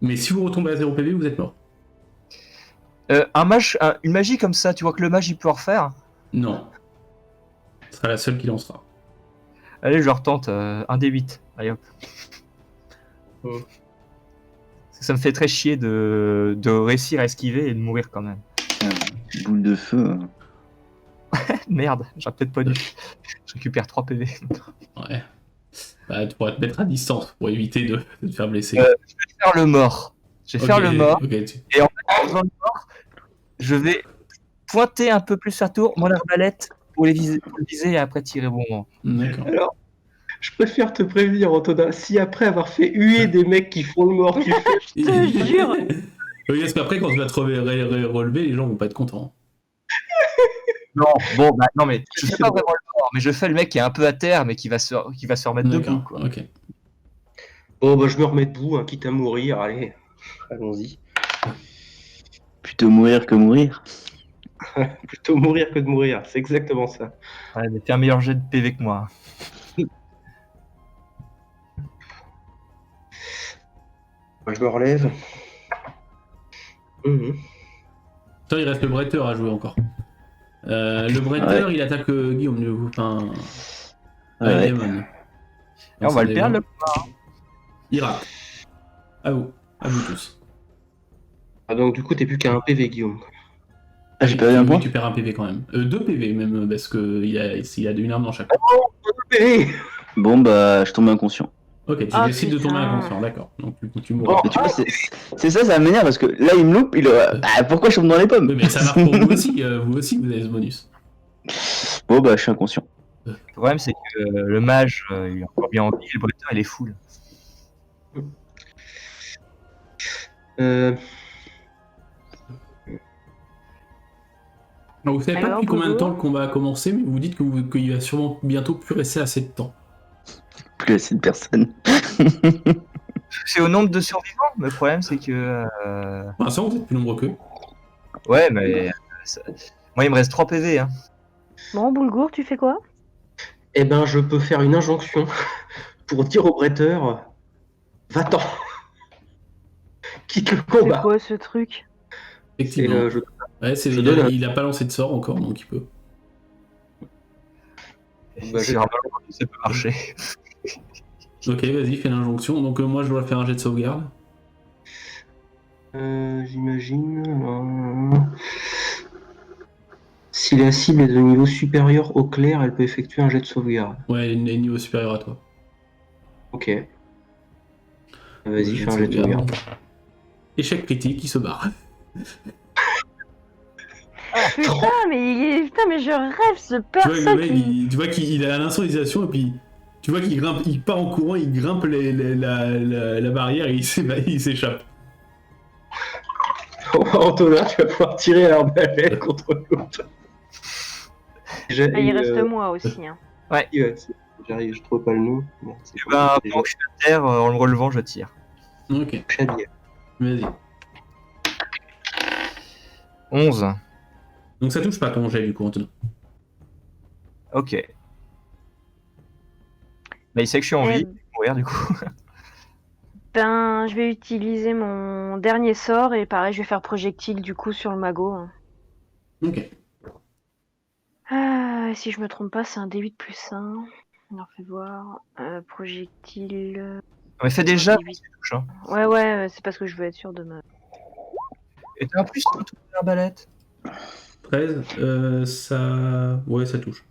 mais si vous retombez à 0 PV, vous êtes mort. Un mage, une magie comme ça, tu vois que le mage il peut en refaire. Non. Ce sera la seule qui lancera. Allez, je retente un D8. Allez hop. Ça me fait très chier de réussir à esquiver et de mourir quand même. Boule de feu. Merde, j'aurais peut-être pas dû. Je récupère 3 PV. Ouais. Bah, tu pourrais te mettre à distance pour éviter de te faire blesser. Je vais faire le mort. Je vais faire le mort. Ok, Et en faisant le mort, je vais pointer un peu plus à tour mon arbalète pour le viser et après tirer bon moment. D'accord. Alors, je préfère te prévenir, Antonin, si après avoir fait huer des mecs qui font le mort, tu fais je te jure. Oui, parce qu'après, quand tu vas te relever, les gens vont pas être contents. Non, bon, bah, non, mais je fais pas vraiment le mort, mais je fais le mec qui est un peu à terre, mais qui va se remettre debout. D'accord, Quoi. ok. bon, bah, je me remets debout, hein, quitte à mourir. Allez, allons-y. Plutôt mourir que mourir. Plutôt mourir que de mourir, c'est exactement ça. Ouais, mais fais un meilleur jet de PV que moi. Je me relève. Attends, il reste le bretteur à jouer encore. Le bretteur, il attaque Guillaume, du coup. Enfin. Ouais. Damon. Et on va le perdre. Il rate. À vous. À vous tous. Ah, donc, du coup, t'es plus qu'à un PV, Guillaume. Ah, j'ai perdu un Oui, point. tu perds un PV quand même. 2 PV même, parce qu'il a une arme dans chaque. PV. Bon, bah, je tombe inconscient. Ok, tu Ah, décides de tomber putain. inconscient, d'accord. Donc tu mourras. Mais tu vois, c'est ça m'énerve parce que là, il me loupe. Pourquoi je tombe dans les pommes? Oui, mais ça marche pour vous aussi. Vous aussi, vous avez ce bonus. Bon, bah, je suis inconscient. Le problème, c'est que le mage, il est encore bien en vie, le bretteur, il est full. Alors, vous savez pas Alors, depuis combien de temps Bobo le combat a commencé, mais vous dites qu'il va sûrement bientôt plus rester assez de temps. Plus assez de personnes. C'est au nombre de survivants. Le problème, c'est que. Pour l'instant, vous êtes plus nombreux qu'eux. Ouais, mais. Moi, il me reste 3 PV. Hein. Bon, Boulgour, tu fais quoi? Eh ben, je peux faire une injonction pour dire au bretteur, va-t'en, quitte le C'est combat. quoi ce truc? C'est, Effectivement. je- Ouais, je donne un- il a pas lancé de sort encore, donc il peut. Bah, C'est je- vraiment ça peut marcher. Ok, vas-y, fais l'injonction. Donc moi, je dois faire un jet de sauvegarde. J'imagine. Si la cible est de niveau supérieur au clair, elle peut effectuer un jet de sauvegarde. Ouais, il est niveau supérieur à toi. Ok. Vas-y, fais un jet de sauvegarde. Échec critique, il se barre. Putain, mais je rêve, ce Tu vois, le perso mec, qui... tu vois qu'il a l'insonorisation et puis tu vois qu'il grimpe, il part en courant, il grimpe la barrière et il s'échappe. Antonin, tu vas pouvoir tirer à l'arbalète contre l'autre. Ah, il reste moi aussi. Hein. J'arrive, je trouve pas le nom. Bon, c'est Et pas- ben, pendant que je suis à terre, en le relevant, je tire. Ok, Chadiel. vas-y. 11. Donc ça touche pas ton jet du coup, Antonin. Ok. Bah, il sait que je suis en Eh vie. Il va mourir du coup. Ben, je vais utiliser mon dernier sort et pareil, je vais faire projectile du coup sur le magot. Hein. Ok. Ah, si je me trompe pas, c'est un D8 plus 1. Alors, fais voir. Projectile. Mais fais déjà. D8. c'est touche, hein. Ouais, c'est parce que je veux être sûr de me. Et t'as en plus un tout l'arbalète. 13, ça... Ouais, ça touche.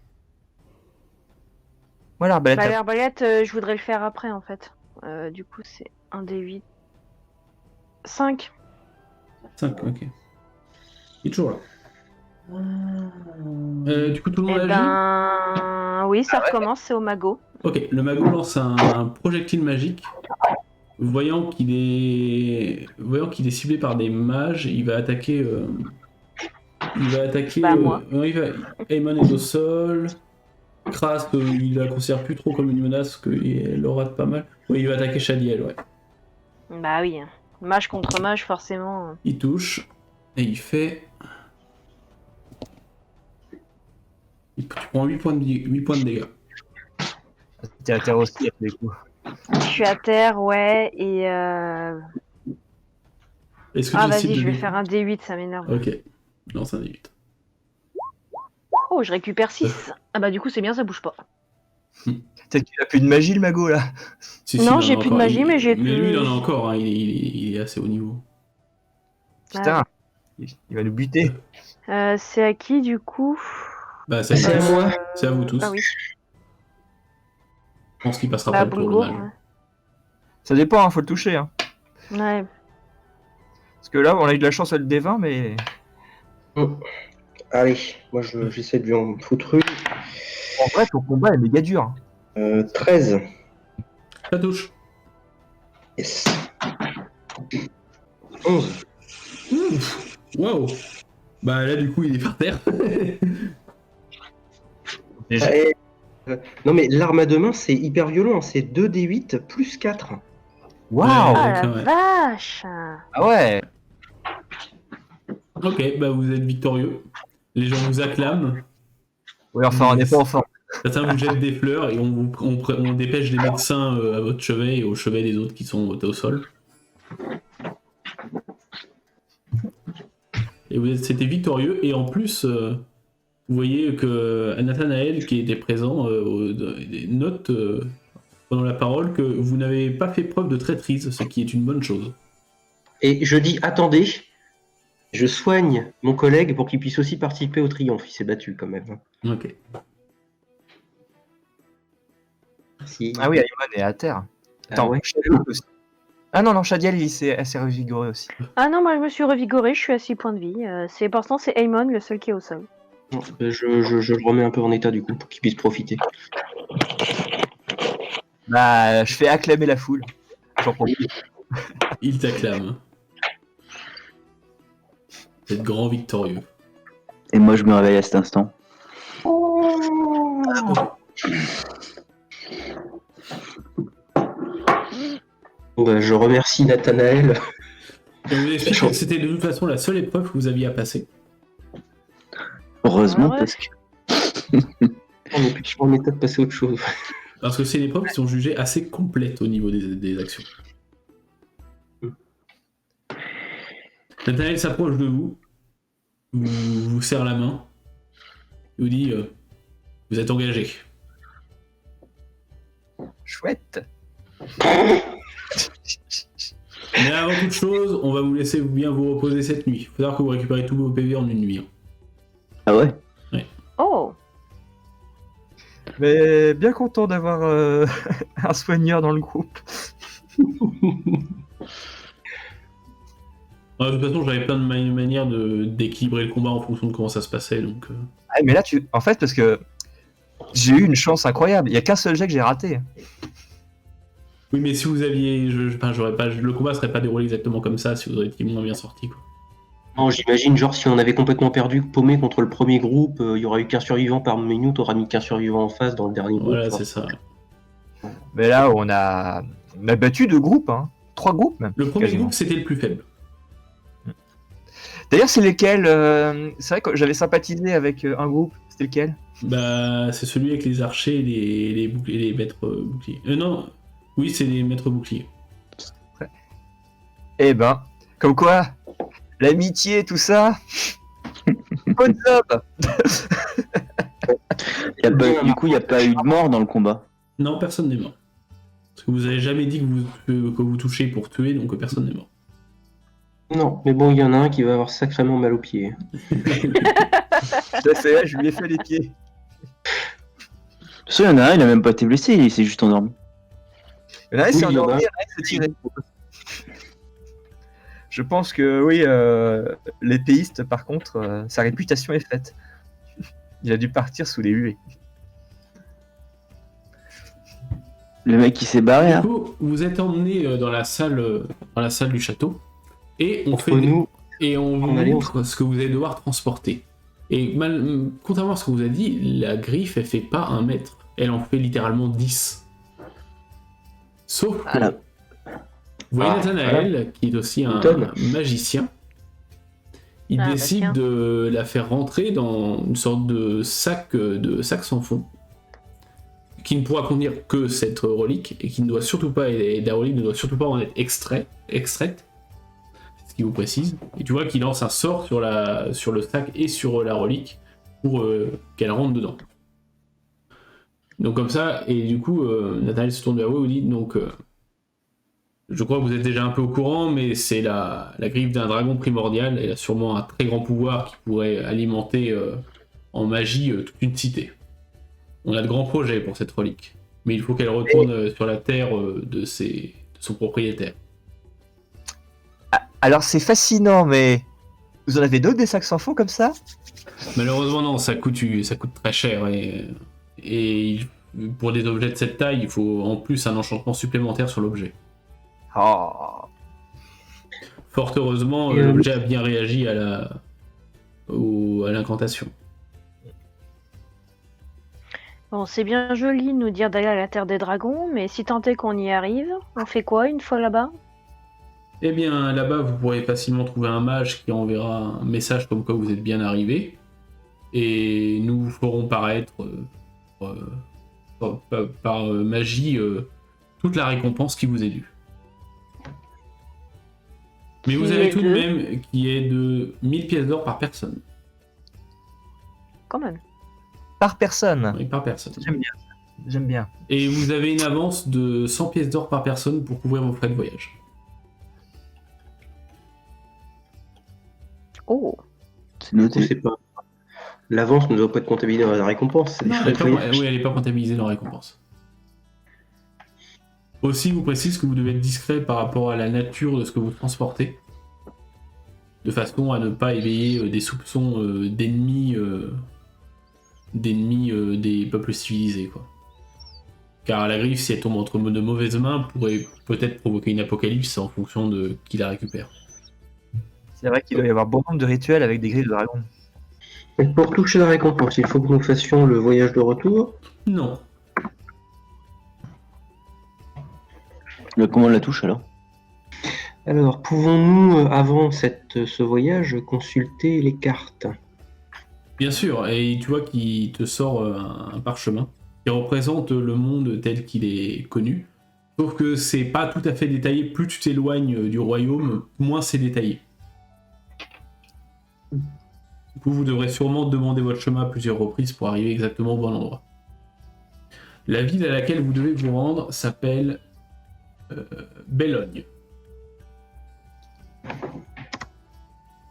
Ouais, l'arbalète. Bah, là. l'arbalète, je voudrais le faire après en fait. Du coup, c'est un D8. 5. 5, ok. Il est toujours là. Du coup, tout le Eh monde agit. ben. Oui, ça recommence, c'est au magot. Ok, le magot lance un projectile magique. Voyant qu'il est ciblé par des mages, il va attaquer. Bah, moi. Aemon est au sol. Kras, il la considère plus trop comme une menace, qu'elle aura pas mal. Oui, il va attaquer Shadiel, ouais. Bah oui. Mage contre mage, forcément. Il touche. Et il fait. Tu prends 8 points de dégâts. T'es à terre aussi, à tous les coups. Je suis à terre, ouais, et Est-ce que Ah, tu décides vas-y, de je vais dé- faire un D8, ça m'énerve. Ok. Lance un D8. Oh, je récupère 6. Ah bah du coup, c'est bien, ça bouge pas. Peut-être qu'il a plus de magie, le magot, là. Si, Non, il en a j'ai plus de encore. magie, mais j'ai Mais lui, il plus- en a encore, hein. Il est assez haut niveau. Putain. Il va nous buter. C'est à qui, du coup Bah, ça C'est à passe. moi. C'est à vous tous. Ah oui. Je pense qu'il passera Bah, pas le tour de Boulgour. mage. Ça dépend, hein, faut le toucher. Hein. Ouais. Parce que là, on a eu de la chance avec le D20, mais. Allez, moi j'essaie de lui en foutre une. En vrai, ton combat est méga dur. Hein. 13. Ça touche. Yes. 11. Waouh. Bah là, du coup, il est par terre. Déjà. Et, non mais l'arme à deux mains c'est hyper violent, c'est 2d8 plus 4. Waouh! Ah la ouais. vache. Ah ouais! Ok, bah vous êtes victorieux. Les gens vous acclament. Oui, enfin, on n'est pas en forme. Certains vous jettent des fleurs et on dépêche des médecins à votre chevet et au chevet des autres qui sont au sol. Et c'était victorieux. Et en plus, vous voyez que Nathanaël, qui était présent, note pendant la parole que vous n'avez pas fait preuve de traîtrise, ce qui est une bonne chose. Et je dis attendez, je soigne mon collègue pour qu'il puisse aussi participer au triomphe. Il s'est battu quand même. Ok. Merci. Ah oui, Ayman est à terre. Attends, ouais. Shadiel aussi. Ah non, Shadiel, elle s'est revigorée aussi. Ah non, moi je me suis revigorée, je suis à 6 points de vie. C'est important, c'est Aemon, le seul qui est au sol. Je le remets un peu en état du coup pour qu'il puisse profiter. Bah, je fais acclamer la foule. J'en profite. Il t'acclame. Vous êtes grand victorieux. Et moi, je me réveille à cet instant. Bon, bah, je remercie Nathanaël. Et on vous explique que c'était de toute façon la seule épreuve que vous aviez à passer. Heureusement, Ouais. parce que On est plus en état de passer à autre chose. Parce que c'est une épreuve qui sont jugées assez complètes au niveau des actions. Nathanaël s'approche de vous, vous serre la main, il vous dit vous êtes engagé. Chouette. Mais avant toute chose, on va vous laisser bien vous reposer cette nuit. Il faut savoir que vous récupérez tous vos PV en une nuit. Hein. Ah ouais? Oh, Mais bien content d'avoir un soigneur dans le groupe. De toute façon, j'avais plein de manières d'équilibrer le combat en fonction de comment ça se passait. Donc, Ah, mais là, en fait, parce que j'ai eu une chance incroyable. Il y a qu'un seul jet que j'ai raté. Oui, mais si vous aviez. J'aurais pas... Le combat serait pas déroulé exactement comme ça si vous auriez été moins bien sorti. Quoi. Non, j'imagine, genre, si on avait complètement perdu, paumé contre le premier groupe, il y aurait eu qu'un survivant par minute, on aura mis qu'un survivant en face dans le dernier groupe. Voilà, tu vois. c'est ça. Mais là, on a battu 2 groupes, hein. 3 groupes même. Le premier quasiment. groupe, c'était le plus faible. D'ailleurs, c'est lesquels c'est vrai que j'avais sympathisé avec un groupe. C'était lequel? Bah, c'est celui avec les archers et les boucliers, les maîtres boucliers. Non, oui, c'est les maîtres boucliers. Eh ben, comme quoi, l'amitié, tout ça. Bonne job. Du coup, il n'y a pas eu de mort dans le combat. Non, personne n'est mort. Parce que vous avez jamais dit que vous touchez pour tuer, donc personne n'est mort. Non, mais bon, il y en a un qui va avoir sacrément mal aux pieds. Je lui ai fait les pieds. De toute façon, il y en a un, il a même pas été blessé, il s'est juste endormi. Là, Oui, c'est il y en a. endormi, c'est tiré. Je pense que oui, l'épéiste, par contre, sa réputation est faite. Il a dû partir sous les huées. Le mec qui s'est barré, Du hein. coup, vous êtes emmené dans la salle du château, et on Entre fait nous, et on vous on allait, montre ce que vous allez devoir transporter. Et contrairement à ce que vous a dit, la griffe, elle fait pas 1 mètre, elle en fait littéralement 10. Sauf que, Ah là. vous voyez Ah, Nathanaël, qui est aussi un Tonne. magicien, il Ah, bah décide tiens. de la faire rentrer dans une sorte de sac sans fond, qui ne pourra contenir que cette relique, et qui ne doit surtout pas, et la relique ne doit surtout pas en être extraite, c'est ce qu'il vous précise. Et tu vois qu'il lance un sort sur le sac et sur la relique pour qu'elle rentre dedans. Donc comme ça, et du coup, Nathanaël se tourne vers vous et vous dit, donc, je crois que vous êtes déjà un peu au courant, mais c'est la griffe d'un dragon primordial, elle a sûrement un très grand pouvoir qui pourrait alimenter en magie toute une cité. On a de grands projets pour cette relique, mais il faut qu'elle retourne sur la terre de son propriétaire. Alors, c'est fascinant, mais vous en avez d'autres des sacs sans fond comme ça? Malheureusement non, ça coûte très cher et pour des objets de cette taille, il faut en plus un enchantement supplémentaire sur l'objet. Oh. Fort heureusement, Et l'objet a bien réagi à l'incantation. bon, c'est bien joli de nous dire d'aller à la Terre des Dragons, mais si tant est qu'on y arrive, on fait quoi une fois là-bas? Eh bien, là-bas, vous pourrez facilement trouver un mage qui enverra un message comme quoi vous êtes bien arrivé. Et nous vous ferons paraître par magie toute la récompense qui vous est due. Mais vous Qui avez est tout de de même qui est de 1000 pièces d'or par personne. Quand même. Par personne. Oui, par personne. J'aime bien. J'aime bien. Et vous avez une avance de 100 pièces d'or par personne pour couvrir vos frais de voyage. Oh, C'est du coup, noté. c'est pas. L'avance ne doit pas être comptabilisée dans la récompense. C'est des Non, frais de voyage. oui, elle n'est pas comptabilisée dans la récompense. Aussi, vous précise que vous devez être discret par rapport à la nature de ce que vous transportez, de façon à ne pas éveiller des soupçons d'ennemis des peuples civilisés, quoi. Car la griffe, si elle tombe entre de mauvaises mains, pourrait peut-être provoquer une apocalypse en fonction de qui la récupère. C'est vrai qu'il doit y avoir bon nombre de rituels avec des grilles de dragon. Et pour toucher la récompense, il faut que nous fassions le voyage de retour. Non. Comment on la touche alors? Alors, pouvons-nous, avant ce voyage, consulter les cartes? Bien sûr, et tu vois qu'il te sort un parchemin qui représente le monde tel qu'il est connu. Sauf que c'est pas tout à fait détaillé. Plus tu t'éloignes du royaume, moins c'est détaillé. Du coup, vous devrez sûrement demander votre chemin à plusieurs reprises pour arriver exactement au bon endroit. La ville à laquelle vous devez vous rendre s'appelle Bellogne.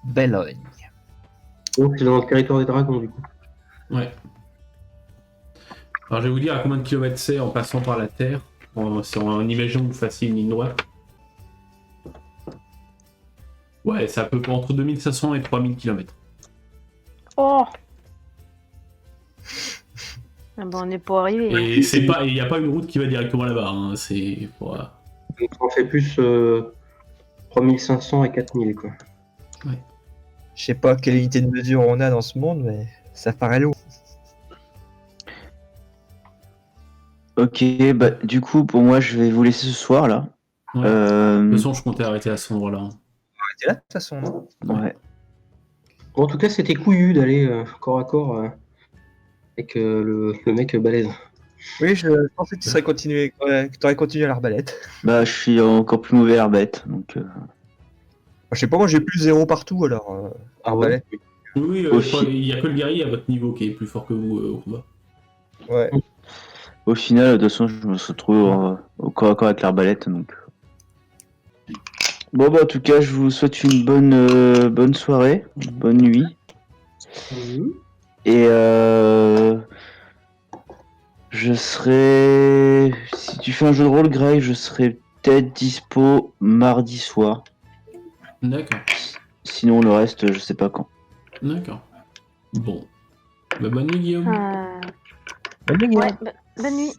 Bellogne. Donc c'est dans le territoire des dragons du coup. Ouais. Alors je vais vous dire à combien de kilomètres c'est en passant par la terre. En imaginant que vous fassiez une ligne droite. Ouais, c'est à peu près entre 2500 et 3000 km. Oh ah ben, on n'est pas arrivé. Et c'est pas, il n'y a pas une route qui va directement là-bas. Hein. C'est pour, Donc ça en fait plus 3500 et 4000 quoi. Je sais pas quelle unité de mesure on a dans ce monde, mais ça paraît lourd. Ok, bah du coup, pour moi, je vais vous laisser ce soir là. Ouais. De toute façon, je comptais arrêter à cet endroit-là. Hein. T'es là de toute façon, non? Ouais. Bon, en tout cas, c'était couillu d'aller corps à corps avec le mec balèze. Oui, je pensais que tu serais continué, que t'aurais continué à l'arbalète. Bah, je suis encore plus mauvais à l'arbête, donc. Je sais pas, moi j'ai plus 0 partout alors. Ah ouais. Arbalète. Oui, Au je crois fi- qu'il n'y a que le guerrier à votre niveau qui est plus fort que vous au combat. Ouais. Au final, de toute façon, je me retrouve au corps à corps avec l'arbalète, donc. Bon, bah, en tout cas, je vous souhaite une bonne soirée, une bonne nuit. Mhm. Et je serai. Si tu fais un jeu de rôle, Grey, je serai peut-être dispo mardi soir. D'accord. Sinon, le reste, je sais pas quand. D'accord. Bon. Bah, bonne nuit, Guillaume. Ouais, bonne nuit.